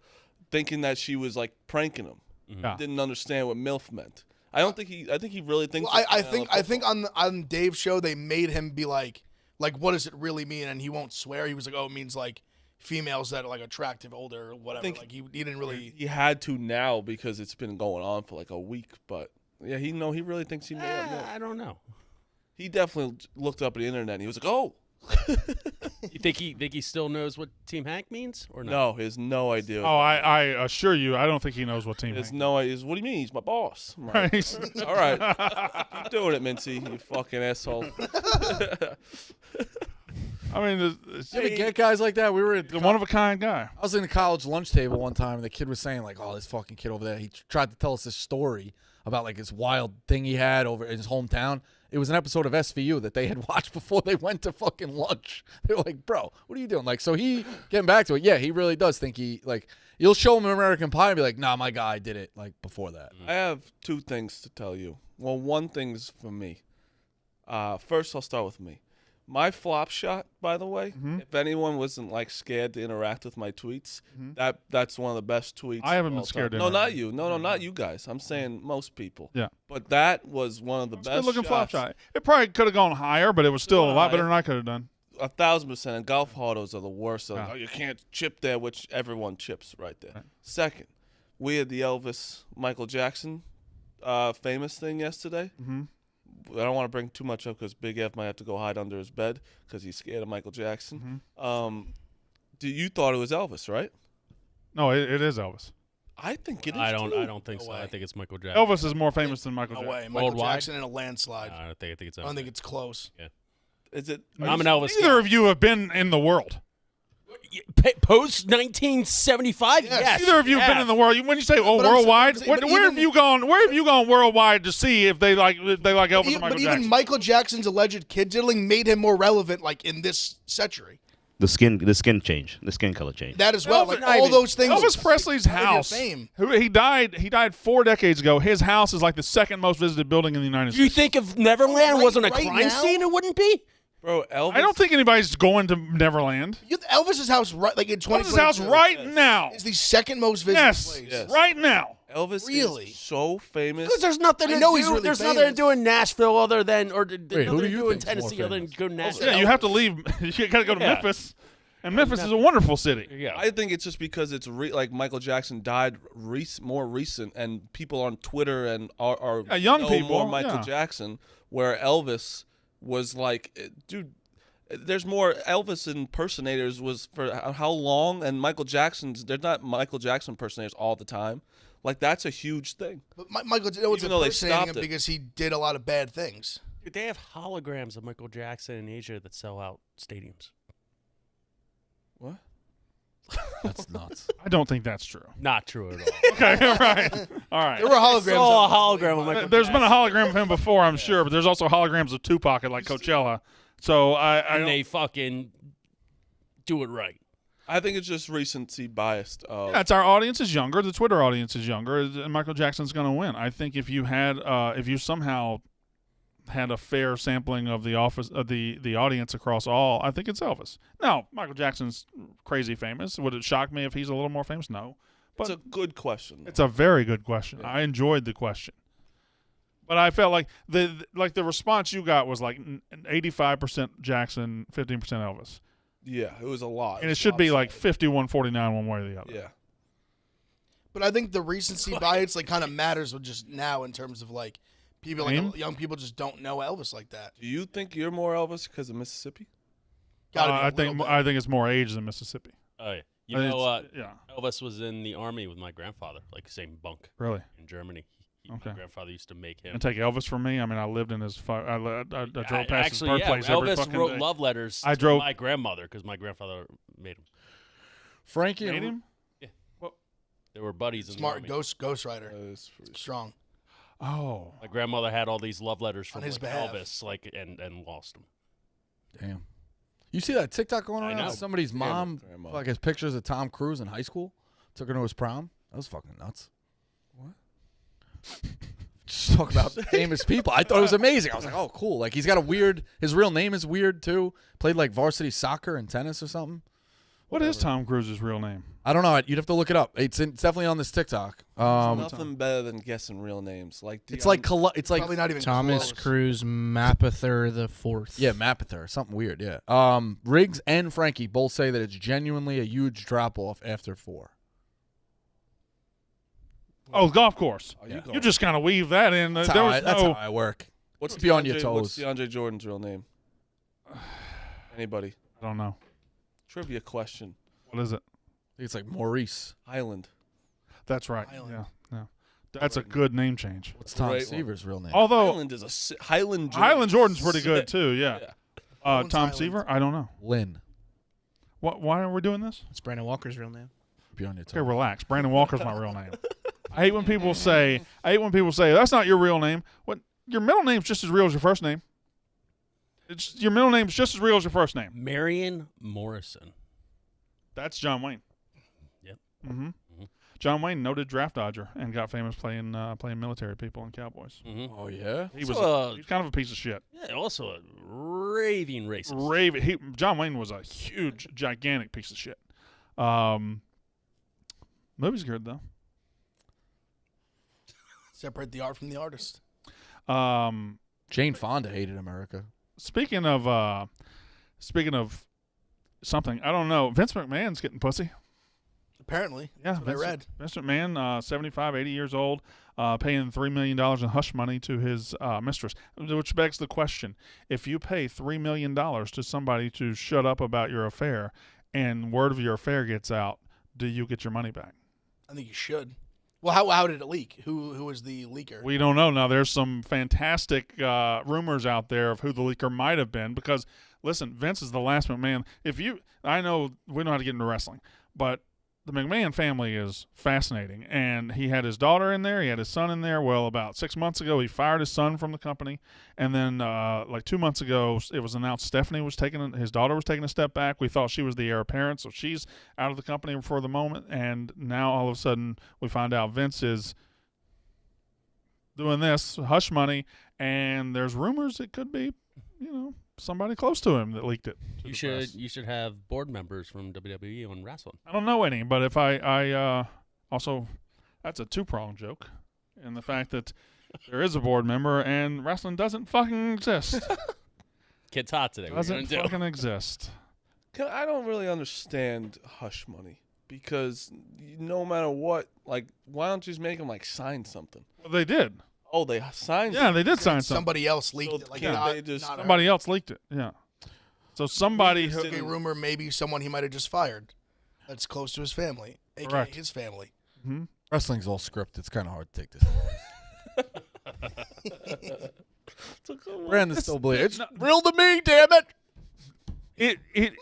thinking that she was like pranking him. Yeah. Didn't understand what MILF meant. I think he really thinks. well, I think on Dave's show they made him be like what does it really mean? And he won't swear. He was like, oh, it means like females that are like attractive, older, or whatever. think Like he didn't really. he had to now because it's been going on for like a week. But yeah, he really thinks he made up MILF. I don't know. He definitely looked up at the internet and he was like, oh. You think he still knows what Team Hank means or not? No, he has no idea. Oh, I assure you, I don't think he knows what team. He has Hank no idea. What do you mean? He's my boss. I'm like, is. all right. Keep doing it, Mincy, you fucking asshole. I mean, it's You ever get guys like that? We were at a one-of-a-kind guy. I was in the college lunch table one time, and the kid was saying, like, oh, this fucking kid over there, he tried to tell us this story about, like, this wild thing he had over in his hometown. It was an episode of SVU that they had watched before they went to fucking lunch. They were like, bro, what are you doing? Like, so he, getting back to it, yeah, he really does think you'll show him American Pie and be like, nah, my guy did it, like, before that. I have two things to tell you. Well, one thing's for me. First, I'll start with me. My flop shot, by the way, if anyone wasn't like scared to interact with my tweets, that's one of the best tweets. I haven't of been all scared time. to No, interact. not you. No, not you guys. I'm saying most people. Yeah. But that was one of the best Good-looking flop shots. shot. It probably could have gone higher, but it was still a lot better than I could have done. 1,000%. And golf hardos are the worst. Yeah. Oh, you can't chip there, which everyone chips right there. Right. Second, we had the Elvis Michael Jackson famous thing yesterday. Mm-hmm. I don't want to bring too much up because Big F might have to go hide under his bed because he's scared of Michael Jackson. You thought it was Elvis, right? No, it is Elvis. I think it is. I too. don't think No so. way. I think it's Michael Jackson. Elvis is more famous than Michael No Jackson. way. Michael Worldwide? Jackson in a landslide. I think it's. I don't think it's close. Is it? I'm an Elvis. Neither of you have been in the world. Post 1975. Yes. Neither of you have been in the world. When you say, "Oh, But I'm worldwide," saying- but where even- have you gone? Where have you gone worldwide to see if they like Elvis or Michael But Jackson? even Michael Jackson's alleged kid diddling made him more relevant, like in this century. The skin change, the skin color change. That as well. Elvis- Like all those things. Elvis Presley's Like, their house. fame. He died 4 decades ago. His house is like the second most visited building in the United You States. think if Neverland Right- wasn't a right crime now? scene, it wouldn't be? Bro, Elvis. I don't think anybody's going to Neverland. Elvis's house, right, like in 2022, Elvis's house right now. is the second most visited Yes, place. Yes. right now. Elvis Really? is so famous. Because there's nothing I to know do. he's really There's nothing to famous. do in Nashville other than, or who nothing do to you do in think's more Tennessee other than famous? go to Nashville. Yeah, you have to leave. You got to go to Yeah. Memphis, and Memphis is a wonderful city. Yeah. I think it's just because it's like Michael Jackson died more recent, and people on Twitter and are young know people, more Michael yeah. Jackson, where Elvis was like, dude. There's more Elvis impersonators was for how long, and Michael Jackson's. There's not Michael Jackson impersonators all the time. Like that's a huge thing. But Michael, no one's Even though they impersonating stopped him it. because he did a lot of bad things. Dude, they have holograms of Michael Jackson in Asia that sell out stadiums. What? That's nuts. I don't think that's true. Not true at all. Okay, right, all right. There were holograms. saw a of him. hologram of Michael There's been a Jackson. hologram of him before, I'm sure, but there's also holograms of Tupac at like Coachella. So I And don't- they fucking do it right. I think it's just recency biased. That's our audience is younger. The Twitter audience is younger, and Michael Jackson's going to win. I think if you somehow had a fair sampling of the audience across all, I think it's Elvis. Now, Michael Jackson's crazy famous. Would it shock me if he's a little more famous? No, it's but a good question. it's a very good question. I enjoyed the question, but I felt like the response you got was like 85% Jackson, 15% Elvis. Yeah, it was a lot. And it should be like 51-49 one way or the other. Yeah. But I think the recency bias like kind of matters with just now in terms of like people Fame? like young people just don't know Elvis like that. Do you think you're more Elvis because of Mississippi? Gotta be a I think little bit. I think it's more age than Mississippi. Oh, yeah. You I think know, it's- yeah, Elvis was in the army with my grandfather, like same bunk really. in Germany. Okay. My grandfather used to make him. And take Elvis from me. I mean, I lived in his. I drove past Actually, his yeah, birthplace every Elvis fucking wrote day. love letters I to drove- my grandmother because my grandfather made him. Frankie Made and him? They were buddies in Smart the army. ghostwriter. It's pretty- Strong. Oh, My grandmother had all these love letters from On his like, behalf. Elvis, like and lost them. Damn. You see that TikTok going I around? know. Somebody's mom grandmother. like has pictures of Tom Cruise in high school. Took her to his prom. That was fucking nuts. What? Just talk about famous people. I thought it was amazing. I was like, oh, cool. Like he's got a weird. His real name is weird too. Played like varsity soccer and tennis or something. what is Tom Cruise's real name? I don't know. You'd have to look it up. It's definitely on this TikTok. Nothing better than guessing real names. Like It's like it's like Probably not even Thomas close. Cruz Mapother the Fourth. yeah, Mapother, something weird. Yeah. Riggs and Frankie both say that it's genuinely a huge drop off after 4. Oh, golf course. Are Yeah. you, going? You just kind of weave that in. That's, There how, was I, that's no. how I work. What's be on your DeAndre- toes. What's DeAndre Jordan's real name? Anybody? I don't know. Trivia question. What is it? I think it's like Maurice. Highland. That's right. Highland. Yeah. That's a good name change. What's Tom Great one. Seaver's real name? Although Highland is Highland. Highland Jordan's pretty good sick. too. Yeah. Yeah. Owen's Tom Island. Seaver? I don't know. Lynn. Why are we doing this? It's Brandon Walker's real name. Be on your Okay, toes. relax. Brandon Walker's my real name. I hate when people say that's not your real name. What? Your middle name's just as real as your first name. Your middle name's just as real as your first name. Marion Morrison. That's John Wayne. Yep. Mm-hmm. John Wayne, noted draft dodger, and got famous playing military people and cowboys. Mm-hmm. Oh, yeah? He was he's kind of a piece of shit. Yeah, also a raving racist. John Wayne was a huge, gigantic piece of shit. Movie's good though. Separate the art from the artist. Jane Fonda hated America. Speaking of something, I don't know. Vince McMahon's getting pussy. Apparently. Yeah, That's what I read. Vince McMahon, 75, 80 years old, paying $3 million in hush money to his mistress, which begs the question, if you pay $3 million to somebody to shut up about your affair and word of your affair gets out, do you get your money back? I think you should. Well, how did it leak? Who was the leaker? We don't know. Now, there's some fantastic rumors out there of who the leaker might have been because, listen, Vince is the last McMahon. I know we know how to get into wrestling, but the McMahon family is fascinating, and he had his daughter in there. He had his son in there. Well, about 6 months ago, he fired his son from the company, and then like 2 months ago, it was announced his daughter was taking a step back. We thought she was the heir apparent, so she's out of the company for the moment, and now all of a sudden we find out Vince is doing this hush money, and there's rumors it could be, somebody close to him that leaked it. You should have board members from WWE on wrestling. I don't know any, but if I also, that's a two-pronged joke, in the fact that there is a board member and wrestling doesn't fucking exist. Kid's hot today. Doesn't fucking exist. I don't really understand hush money because no matter what, like, why don't you just make them like sign something? Well, they did. Oh, they signed. Yeah, they did sign something. Somebody else leaked So it. Like can't not, they just- not her. Somebody else leaked it. Yeah. So somebody who, A rumor, maybe someone he might have just fired. That's close to his family, aka Correct. his family. Wrestling's all script. It's kind of hard to take this. Brandon still believes. It's real to me, damn it.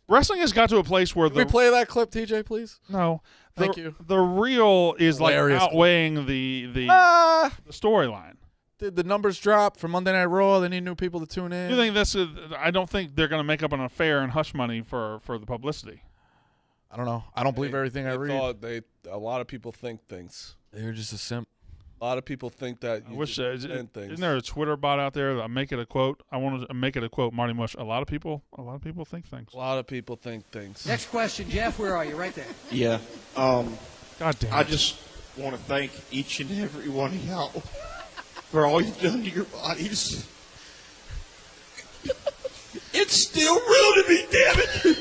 Wrestling has got to a place where Can we play that clip, TJ, please? no, Thank you. The real is Hilarious. like outweighing the storyline. Did the numbers drop for Monday Night Raw? They need new people to tune in. You think this is? I don't think they're going to make up an affair and hush money for the publicity. I don't know. I don't believe everything I read. A lot of people think things. They're just a simp. A lot of people think that I you wish just isn't invent things. there a Twitter bot out there that make it a quote? I want to make it a quote. Marty Mush. A lot of people think things. A lot of people think things. Next question, Jeff. Where are you? Right there. Yeah. God damn. I just want to thank each and every one of y'all for all you've done to your bodies. It's still real to me, damn it.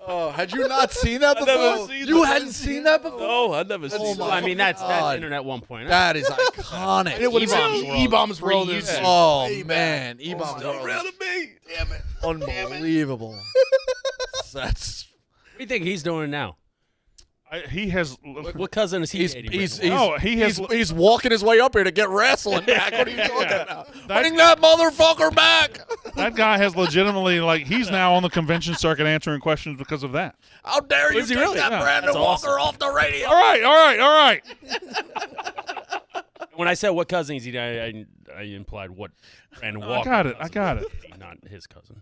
Oh, had you not seen that never before? seen You that. hadn't seen that before? No, I've never seen my that. Well, I mean, that's God. internet 1.0. That is iconic. And it would have been E-Bomb's world is Oh, way man. back. E-Bomb's Still real to me. Damn it. unbelievable. That's What do you think he's doing now? He has. What cousin is he dating? he's walking his way up here to get wrestling back. What are you talking about? Bring that motherfucker back. That guy has legitimately he's now on the convention circuit answering questions because of that. How dare you Is he take really? that Yeah, Brandon that's Walker awesome. off the radio? All right. When I said what cousin is he, I implied what Brandon Walker. I got it. Not his cousin.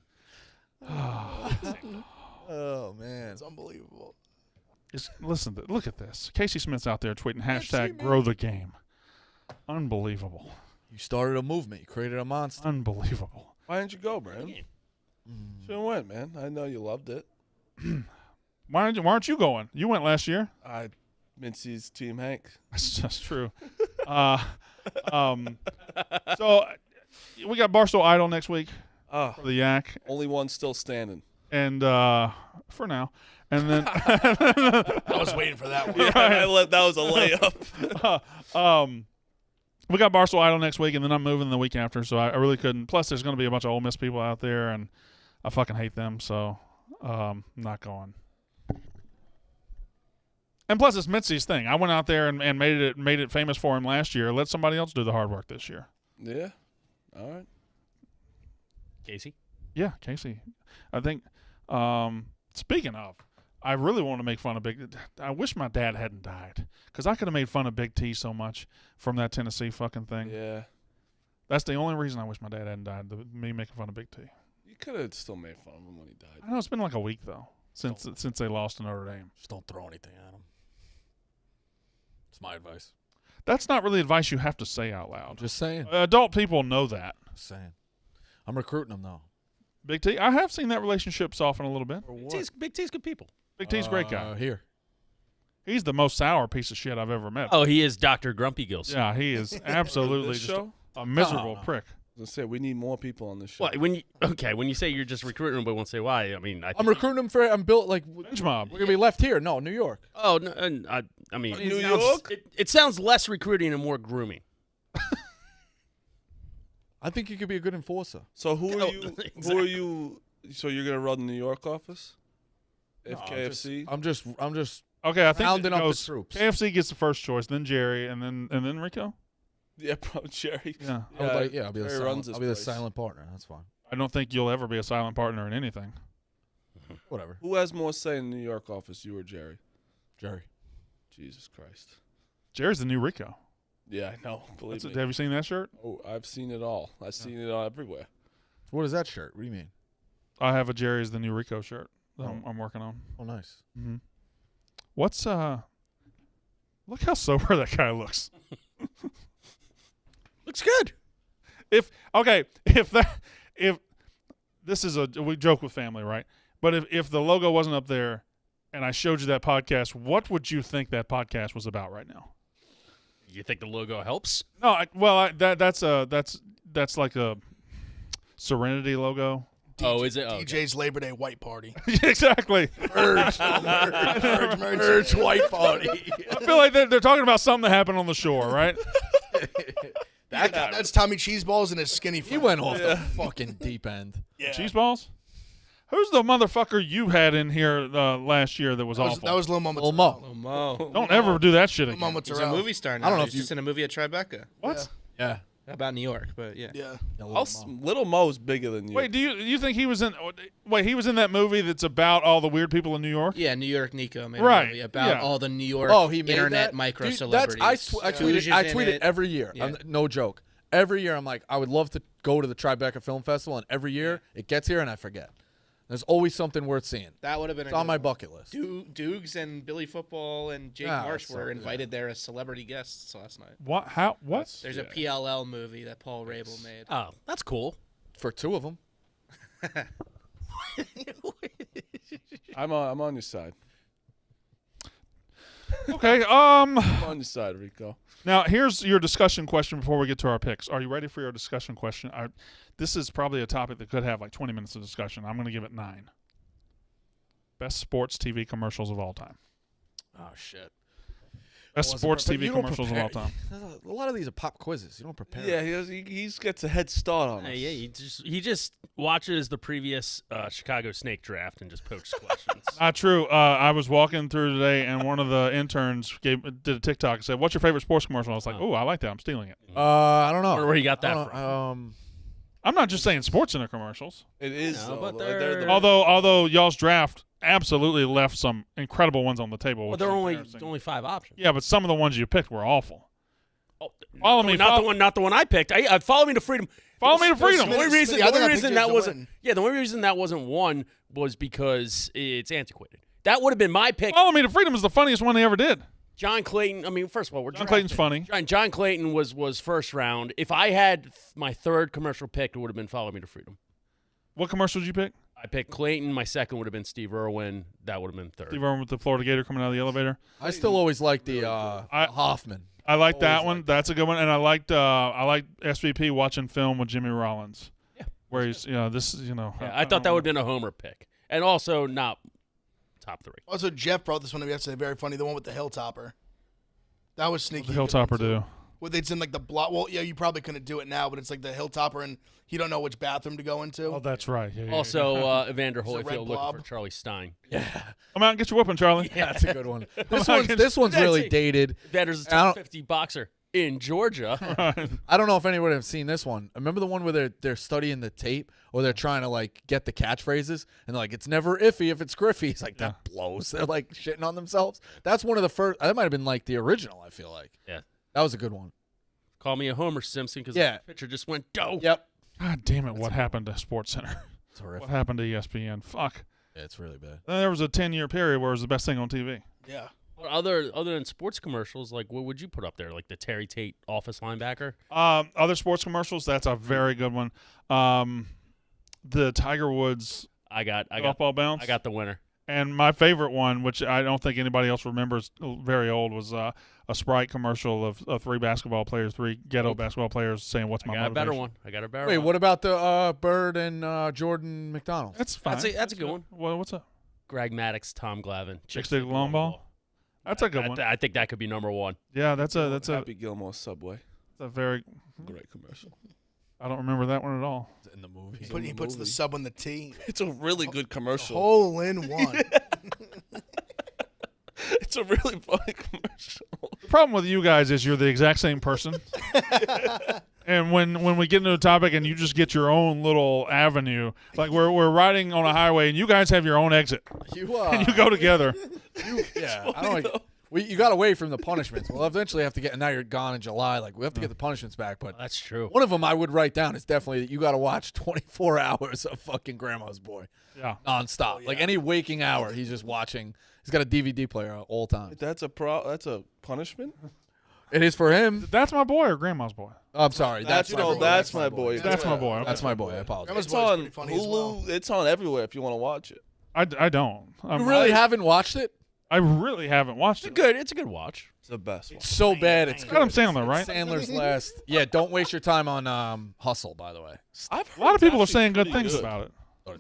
Oh, man. It's unbelievable. Listen, look at this. Casey Smith's out there tweeting hashtag grow the game. Unbelievable. You started a movement. You created a monster. Unbelievable. Why didn't you go, Brandon? Should have went, man. I know you loved it. Why aren't you going? You went last year. Mincy's Team Hank. That's true. So we got Barstool Idol next week for the Yak, Only one still standing. and for now, and then I was waiting for that one. Yeah, that was a layup. we got Barstool Idol next week, and then I'm moving the week after, so I really couldn't. Plus, there's going to be a bunch of Ole Miss people out there, and I fucking hate them, so not going. And plus, it's Mitzi's thing. I went out there and made it famous for him last year. Let somebody else do the hard work this year. Yeah, All right. Casey? Yeah, Casey. I think. Speaking of, I really want to make fun of Big. I wish my dad hadn't died because I could have made fun of Big T so much from that Tennessee fucking thing. Yeah. That's the only reason I wish my dad hadn't died. Me making fun of Big T. You could have still made fun of him when he died. I know it's been like a week though since they lost to Notre Dame. Just don't throw anything at him. It's my advice. That's not really advice you have to say out loud. Just saying. Adult people know that. Just saying. I'm recruiting him though. Big T, I have seen that relationship soften a little bit. Big T's good people. Big T's a great guy. Here. He's the most sour piece of shit I've ever met. Oh, he is Dr. Grumpy Gills. Yeah, he is absolutely This just show? a miserable prick. I was gonna say we need more people on this show. Well, when you say you're just recruiting him, but won't say why. I mean, I'm recruiting him for. I'm built like. Bench mob. We're gonna be left here. No, New York. Oh, no, I mean, New York? It sounds less recruiting and more grooming. I think he could be a good enforcer. So who are Oh, you? exactly. Who are you? So you're gonna run the New York office? If No, KFC. I'm just. Okay, I think Rounding it up the goes, troops. KFC gets the first choice, then Jerry, and then Rico. Yeah, probably Jerry. Yeah. I would like, I'll be the Jerry silent. runs his I'll be the place. silent partner. That's fine. I don't think you'll ever be a silent partner in anything. Whatever. Who has more say in the New York office, you or Jerry? Jerry. Jesus Christ. Jerry's the new Rico. Yeah, I know. Believe me. Have you seen that shirt? Oh, I've seen it all. I've seen it all everywhere. What is that shirt? What do you mean? I have a Jerry's the new Rico shirt that Oh. I'm working on. Oh, nice. Mm-hmm. What's Look how sober that guy looks. Looks good. If this is we joke with family, right? But if the logo wasn't up there and I showed you that podcast, what would you think that podcast was about right now? You think the logo helps? No, that's like a Serenity logo. Oh, is it? Oh, okay. DJ's Labor Day White Party. Exactly. Merge White Party. I feel like they're talking about something that happened on the shore, right? That's Tommy Cheeseballs and his skinny He friend. went off the fucking deep end. Yeah. Cheese balls? Who's the motherfucker you had in here last year that was awful? That was Lil Mo. Lil Mo. Oh, Mo. Don't ever do that shit Lil Mo again. He's a Mozzarella. movie star now. I don't know He's if just in a movie at Tribeca. What? Yeah. About New York, but yeah. Yeah. Little Mo's bigger than you. Wait, do you think he was in? Wait, he was in that movie that's about all the weird people in New York? Yeah, New York Nico made Right, a movie about yeah. all the New York He made internet that? micro Dude, celebrities. I tweet it every year. Yeah. No joke. Every year I'm like, I would love to go to the Tribeca Film Festival, and every year it gets here and I forget. There's always something worth seeing. That would have been It's on my bucket list. Dukes and Billy Football and Jake Marsh were invited there as celebrity guests last night. What? How? What? There's a PLL movie that Paul Rabel made. Oh, that's cool. For two of them. I'm on your side. Okay. I'm on your side, Rico. Now here's your discussion question before we get to our picks. Are you ready for your discussion question? This is probably a topic that could have like 20 minutes of discussion. I'm going to give it 9. Best sports TV commercials of all time. Oh shit. Best sports TV commercials of all time. A lot of these are pop quizzes. You don't prepare. Yeah, he gets a head start on us. Yeah, he just watches the previous Chicago Snake draft and just posts questions. Not true. I was walking through today, and one of the interns did a TikTok and said, "What's your favorite sports commercial?" I was like, "Oh, I like that. I'm stealing it." I don't know. Where you got that I don't- from? I'm not just saying sports center commercials. It is, No, though. but Like, they're- Although y'all's draft absolutely left some incredible ones on the table. Well, which there is are only embarrassing. 5 options. Yeah, but some of the ones you picked were awful. Oh, Follow not me, the one- follow- not the one I picked. Follow Me to Freedom. Follow Me to Freedom. The only Smitty, reason, I the think only I reason picked that yours to wasn't win. the only reason that wasn't one was because it's antiquated. That would have been my pick. Follow Me to Freedom is the funniest one they ever did. John Clayton. I mean, first of all, John Clayton's funny. John Clayton was first round. If I had my third commercial pick, it would have been Follow Me to Freedom. What commercial did you pick? I picked Clayton. My second would have been Steve Irwin. That would have been third. Steve Irwin with the Florida Gator coming out of the elevator. I still always like the Hoffman. I like that Always one. liked That's a good one. And I liked SVP watching film with Jimmy Rollins. Yeah. Where he's this is Yeah, I thought that would have been a homer pick, and also not top 3. Also, Jeff brought this one up yesterday. Very funny. The one with the Hilltopper. That was sneaky. the Hilltopper do. Where it's in like the block. Well, yeah, you probably couldn't do it now, but it's like the Hilltopper, and you don't know which bathroom to go into. Oh, that's right. Yeah, yeah, Also, Evander It's a red Holyfield looking blob. for Charlie Stein. come out and get your whooping, Charlie. That's a good one. This I one's can- this one's That's really it. dated. Evander's a I don't- top 50 boxer. in Georgia. I don't know if anyone have seen this one. Remember the one where they're studying the tape or they're trying to like get the catchphrases and they're like, it's never iffy if it's Griffey. He's like, that blows. They're like shitting on themselves. That's one of the first. That might have been like the original, I feel like. Yeah. That was a good one. Call me a Homer Simpson because the pitcher just went dope. Yep. God damn it! What happened to SportsCenter? It's horrific. What happened to ESPN? Fuck. Yeah, it's really bad. Then there was a 10-year period where it was the best thing on TV. Yeah. Well, other than sports commercials, like what would you put up there? Like the Terry Tate office linebacker? Other sports commercials. That's a very good one. The Tiger Woods. I got ball bounce. I got the winner. And my favorite one, which I don't think anybody else remembers, very old, was a Sprite commercial of three ghetto basketball players saying, "What's my I got motivation?" a better one. I got a better Wait, one. what about the Bird and Jordan McDonald? That's fine. That's a good one. What's up? Greg Maddox, Tom Glavine. Chick Stick Long Ball. That's a good one. I think that could be number one. Yeah, that's a Happy Gilmore Subway. very Great commercial. I don't remember that one at all. In the movie. He puts the sub on the T. It's a really good commercial. Hole in one. It's a really funny commercial. The problem with you guys is you're the exact same person. And when we get into a topic and you just get your own little avenue, like we're riding on a highway and you guys have your own exit and you go together. Yeah, I don't like. You got away from the punishments. We'll eventually have to get. And now you're gone in July. Like we have to get the punishments back. But That's true. one of them I would write down is definitely that you got to watch 24 hours of fucking Grandma's Boy. Yeah. Nonstop. Like any waking hour, he's just watching. He's got a DVD player all time. That's a punishment? It is for him. That's my boy or grandma's boy? Oh, I'm sorry. That's my boy. That's my boy. Okay. That's my boy. I apologize. Grandma's It's Boy is on pretty funny as Hulu. well. It's on everywhere if you want to watch it. I don't. You really haven't watched it? I really haven't watched it. It's a good watch. It's the best one. It's so bad. It's Adam Sandler, right? Sandler's last. Yeah, don't waste your time on Hustle, by the way. A lot of people are saying good things about it.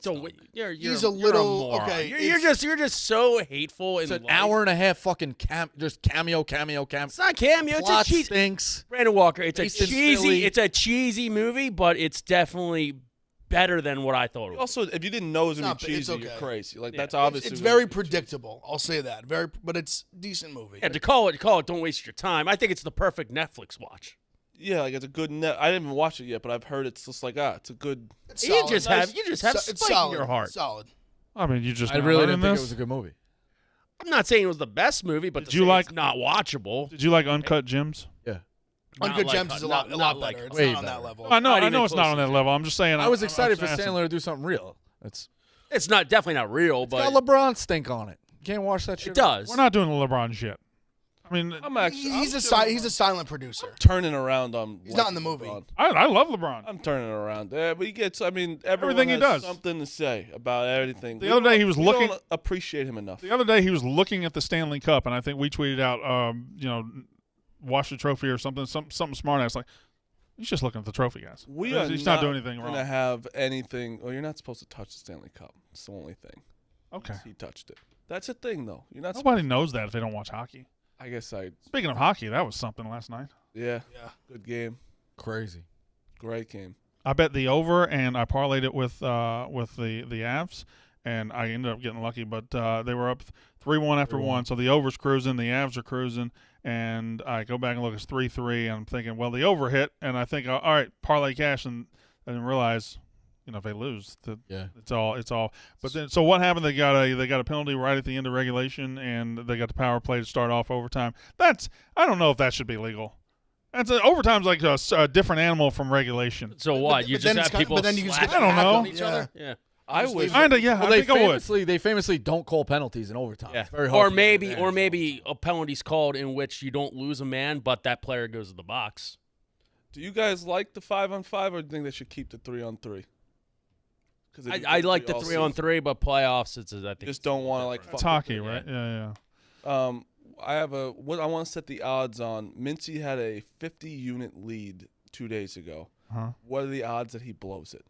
Don't wait. You're He's a a little moron. okay. You're just so hateful. It's an hour and a half fucking cameo. It's not cameo. It's a Plot cheesy. stinks. Brandon Walker. It's Based in cheesy. Philly. It's a cheesy movie, but it's definitely better than what I thought it was. Also, if you didn't know it was going to be It's cheesy, okay. you're crazy. Like, Yeah. that's obviously. It's very predictable. I'll say that. But it's a decent movie. Yeah, to call it. Don't waste your time. I think it's the perfect Netflix watch. Yeah, like it's a good net. I didn't even watch it yet, but I've heard it's just like, it's a good. It's You solid. just have It's spite solid. in your heart. Solid. I mean, you just. I now really learning didn't think this? it was a good movie. I'm not saying it was the best movie, but Did to you say like- it's not watchable. Did you like Uncut Gems? Yeah. Uncut like- Gems is a lot not like- better. It's way not on that better. level. I know. Not I even know it's not close on to that level. I'm just saying. I was excited for I'm Sandler to do something real. It's It's not definitely not real, but got LeBron stink on it. You can't watch that shit. it does. We're not doing the LeBron shit. I mean, I'm actually. He's a silent producer. turning around on. He's not in the movie. LeBron. I love LeBron. I'm turning around. Yeah, but he gets. I mean, everyone Everything he has does. something to say about everything. The other day he was we looking- don't appreciate him enough. The other day he was looking at the Stanley Cup, and I think we tweeted out, wash the trophy or something smart ass like. He's just looking at the trophy, guys. He's not doing anything wrong. Gonna have anything. Well, you're not supposed to touch the Stanley Cup. It's the only thing. Okay. He touched it. That's a thing, though. You're not. Nobody knows that if they don't watch hockey. I guess I. Speaking of hockey, that was something last night. Yeah. Good game. Crazy. Great game. I bet the over, and I parlayed it with the Avs, and I ended up getting lucky. But they were up 3-1 after 1, so the over's cruising, the Avs are cruising, and I go back and look, it's 3-3, and I'm thinking, well, the over hit, and I think, all right, parlay cash, and then realize, if they lose, it's all. But then, so what happened? They got a penalty right at the end of regulation, and they got the power play to start off overtime. I don't know if that should be legal. Overtime's like a different animal from regulation. So what? You but just then have it's people but then you can slash just I don't back know. on each yeah. other? Yeah. I wish. Kinda, yeah. Well, I think I would. they famously don't call penalties in overtime. Yeah. It's very hard. Or maybe a penalty's called in which you don't lose a man, but that player goes to the box. Do you guys like the 5-on-5, or do you think they should keep the 3-on-3? I like the 3-on-3, but playoffs, I think. Just don't want to like. It's hockey, right? Yeah. I want to set the odds on. Mincy had a 50-unit lead 2 days ago. Uh-huh. What are the odds that he blows it?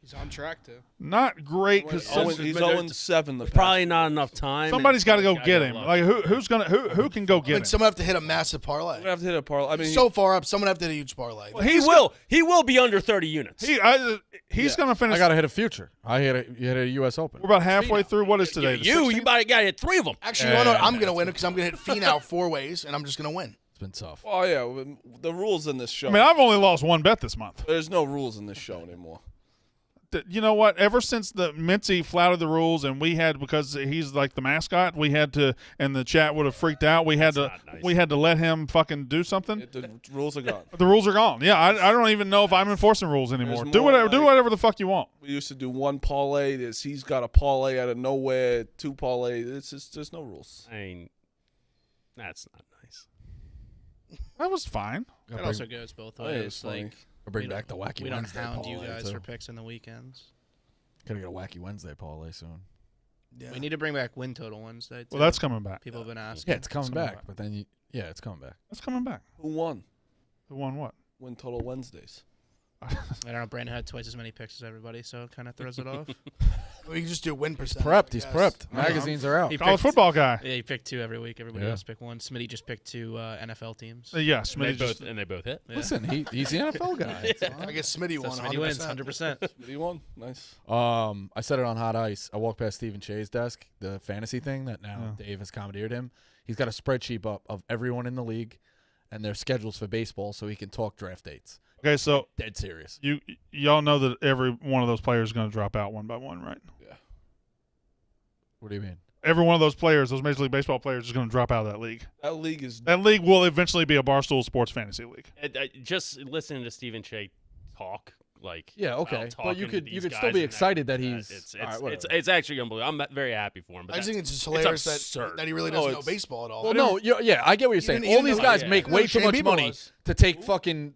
He's on track to. Not great. He's Cause 0-7. Probably not enough time. Somebody's got to go get him. Like who can go get him? Someone have to hit a massive parlay. We're gonna have to hit a parlay. I mean, so far up, someone have to hit a huge parlay. Well, he will be under 30 units. He's going to finish. I got to hit a future. You hit a U.S. Open. We're about halfway through. What is today? You got to hit 3 of them. Actually, you know what? I'm going to win it because I'm going to hit Finau 4 ways, and I'm just going to win. It's been tough. Oh yeah, the rules in this show. I mean, I've only lost one bet this month. There's no rules in this show anymore. You know what? Ever since the Mincy flouted the rules, and we had, because he's like the mascot, we had to, and the chat would have freaked out. We had to let him fucking do something. The rules are gone. The rules are gone. Yeah, I don't even know if I'm enforcing rules anymore. Do whatever the fuck you want. We used to do one parlay. He's got a parlay out of nowhere. 2 parlay. There's no rules. I mean, that's not nice. That was fine. It also goes both ways. Like, I'll bring back the Wacky we don't Wednesday hound you parlay, guys too. for picks in the weekends. Gotta get a Wacky Wednesday parlay soon. Yeah. We need to bring back win total Wednesday. Too. Well, that's coming back. People have been asking. Yeah, it's coming back. But then, it's coming back. That's coming back. who won? Who won what? Win total Wednesdays. I don't know. Brandon had twice as many picks as everybody, so it kind of throws it off. We can just do win percent. He's prepped. Magazines are out. College football guy. Yeah, he picked 2 every week. Everybody else picked 1. Smitty just picked 2 NFL teams. Yes, And they both hit. Yeah. Listen, he's the NFL guy. I guess Smitty won. Smitty wins 100%. He won. Nice. I said it on Hot Ice. I walked past Stephen Shea's desk, the fantasy thing that now Dave has commandeered him. He's got a spreadsheet up of everyone in the league and their schedules for baseball so he can talk draft dates. Okay, so Dead serious. y'all know that every one of those players is going to drop out one by one, right? Yeah. What do you mean? Every one of those players, those Major League Baseball players, is going to drop out of that league. That league will eventually be a Barstool Sports fantasy league. Just listening to Stephen Shea talk, like but you could still be excited that he's. It's actually unbelievable. I'm very happy for him. But I just think it's just hilarious that he really doesn't know baseball at all. Well, I get what you're saying. All these guys make way too much money to take fucking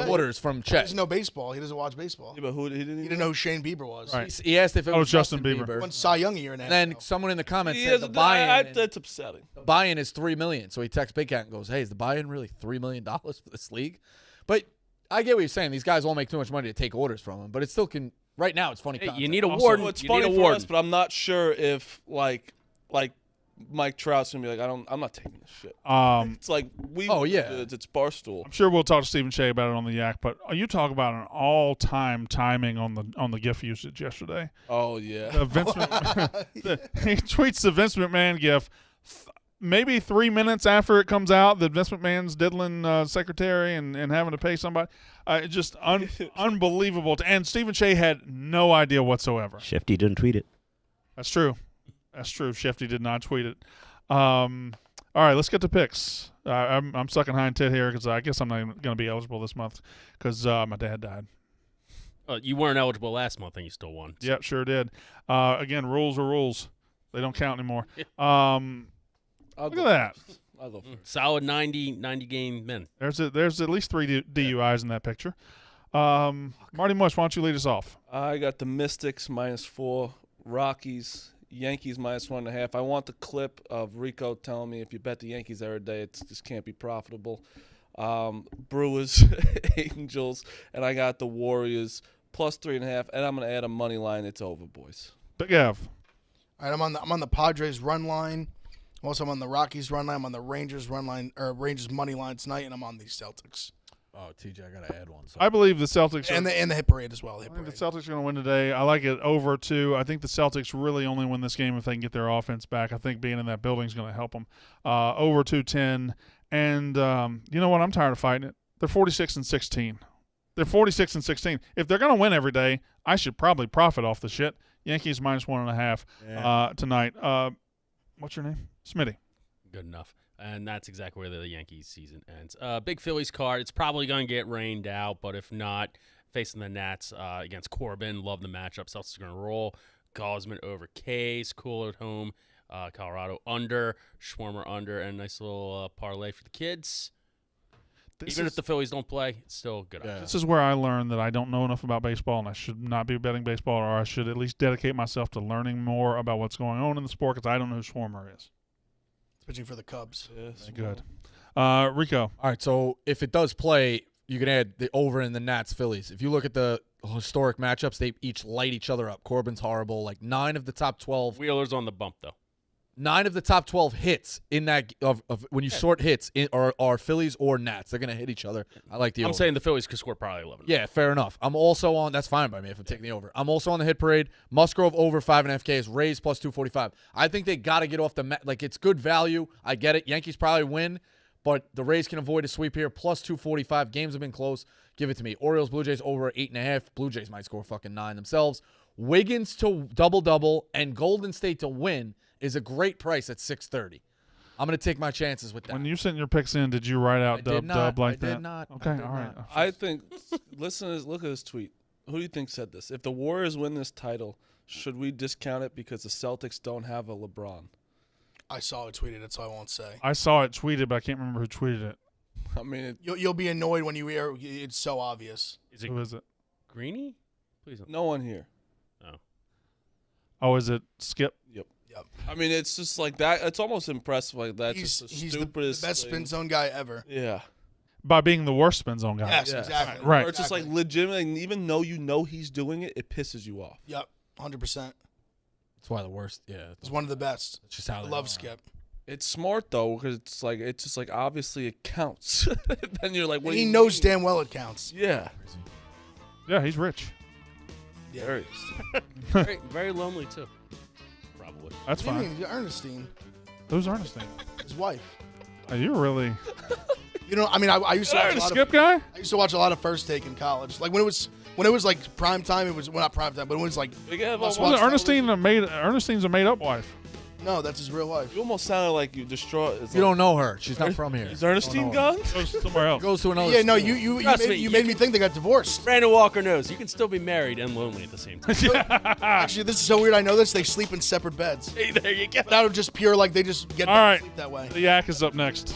orders from Chet. He doesn't know baseball. He doesn't watch baseball. Yeah, but he didn't know who Shane Bieber was. Right. He asked if it was Justin Bieber. Won Cy Young a year and a half Then ago. someone in the comments said the buy-in. That's upsetting. The buy-in is $3 million. So he texts Big Cat and goes, "Hey, is the buy-in really $3 million for this league?" But I get what you're saying. These guys all make too much money to take orders from him, but it still can. Right now, it's funny. Hey, content. you need a warden. It's funny for us, but I'm not sure if like Mike Trout's gonna be like, I'm not taking this shit. It's like it's Barstool. I'm sure we'll talk to Stephen Shea about it on the Yak, but you talk about an all-time timing on the GIF usage yesterday. Oh yeah, He tweets the Vince McMahon GIF. Maybe 3 minutes after it comes out that Vince McMahon's diddling secretary and having to pay somebody. Just unbelievable. And Stephen Shea had no idea whatsoever. Shefty didn't tweet it. That's true. Shefty did not tweet it. All right, let's get to picks. I'm sucking hind tit here because I guess I'm not going to be eligible this month because my dad died. You weren't eligible last month and you still won. So. Yep, sure did. Again, rules are rules. They don't count anymore. Look at that. I'll go first. Solid 90 game men. There's at least 3 DUIs in that picture. Marty Mush, why don't you lead us off? I got the Mystics -4, Rockies, Yankees -1.5. I want the clip of Rico telling me if you bet the Yankees every day, it just can't be profitable. Brewers, Angels, and I got the Warriors +3.5, and I'm going to add a money line. It's over, boys. Big F. All right, I'm on the Padres run line. Also, I'm on the Rockies run line. I'm on the Rangers run line or Rangers money line tonight, and I'm on the Celtics. Oh, TJ, I gotta add one. I believe the Celtics and the hit parade as well. I think the Celtics are going to win today. I like it over 2. I think the Celtics really only win this game if they can get their offense back. I think being in that building is going to help them. Over 210, and you know what? I'm tired of fighting it. They're 46-16. They're 46-16. If they're going to win every day, I should probably profit off the shit. Yankees -1.5 tonight. What's your name? Smitty. Good enough. And that's exactly where the Yankees season ends. Big Phillies card. It's probably going to get rained out, but if not, facing the Nats against Corbin. Love the matchup. Celtics are going to roll. Gosman over Case. Cooler at home. Colorado under. Schwarmer under. And nice little parlay for the kids. Even if the Phillies don't play, it's still good. Yeah. This is where I learned that I don't know enough about baseball and I should not be betting baseball, or I should at least dedicate myself to learning more about what's going on in the sport because I don't know who Schwarmer is. Pitching for the Cubs. Yes. Good. Rico. All right, so if it does play, you can add the over in the Nats Phillies. If you look at the historic matchups, they each light each other up. Corbin's horrible. Like 9 of the top 12. Wheeler's on the bump though. 9 of the top 12 hits in that of when you sort hits are Phillies or Nats. They're gonna hit each other. I like the over. I'm saying the Phillies could score probably 11. Yeah, fair enough. I'm also on. That's fine by me if I'm taking the over. I'm also on the hit parade. Musgrove over 5.5 Ks. Rays plus 245. I think they got to get off the like it's good value. I get it. Yankees probably win, but the Rays can avoid a sweep here. Plus 245. Games have been close. Give it to me. Orioles Blue Jays over 8.5. Blue Jays might score fucking 9 themselves. Wiggins to double and Golden State to win is a great price at 630. I'm going to take my chances with that. When you sent your picks in, did you write out dub like that? I did not. Okay, all right. I think, listeners, look at this tweet. Who do you think said this? If the Warriors win this title, should we discount it because the Celtics don't have a LeBron? I saw it tweeted it, so I won't say. I saw it tweeted, but I can't remember who tweeted it. I mean, you'll be annoyed when you hear it's so obvious. Who is it? Greeny? Please don't. No one here. Oh, is it Skip? Yep. I mean, it's just like that. It's almost impressive. Like that's just the stupidest. The best spin zone guy ever. Yeah. By being the worst spin zone guy. Yes, exactly. Right. Or it's just like legitimately, even though you know he's doing it, it pisses you off. Yep, 100%. That's why the worst. Yeah, it's one of the best. It's just how I they love are. Skip. It's smart though, because it's just like obviously it counts. Then you're like, what? He knows damn well it counts. Yeah. Yeah, he's rich. Yeah. Very. very, very lonely too. Probably. That's What do you fine. mean? Ernestine, Who's Ernestine? his wife. Are you really? You know, I mean, I used to watch a the lot Skip of. guy? I used to watch a lot of First Take in college. Like when it was like prime time. It was not prime time, but it was like. Wasn't Ernestine's a made up wife? No, that's his real wife. You almost sounded like you destroyed. You don't know her. She's not from here. Is Ernestine gone? Goes somewhere else. Goes to another. Yeah, no, school. you made me think they got divorced. Brandon Walker knows you can still be married and lonely at the same time. Actually, this is so weird. I know this. They sleep in separate beds. Hey, there you go. But out of just pure, like they just get All them to right. sleep that way. The Yak is up next.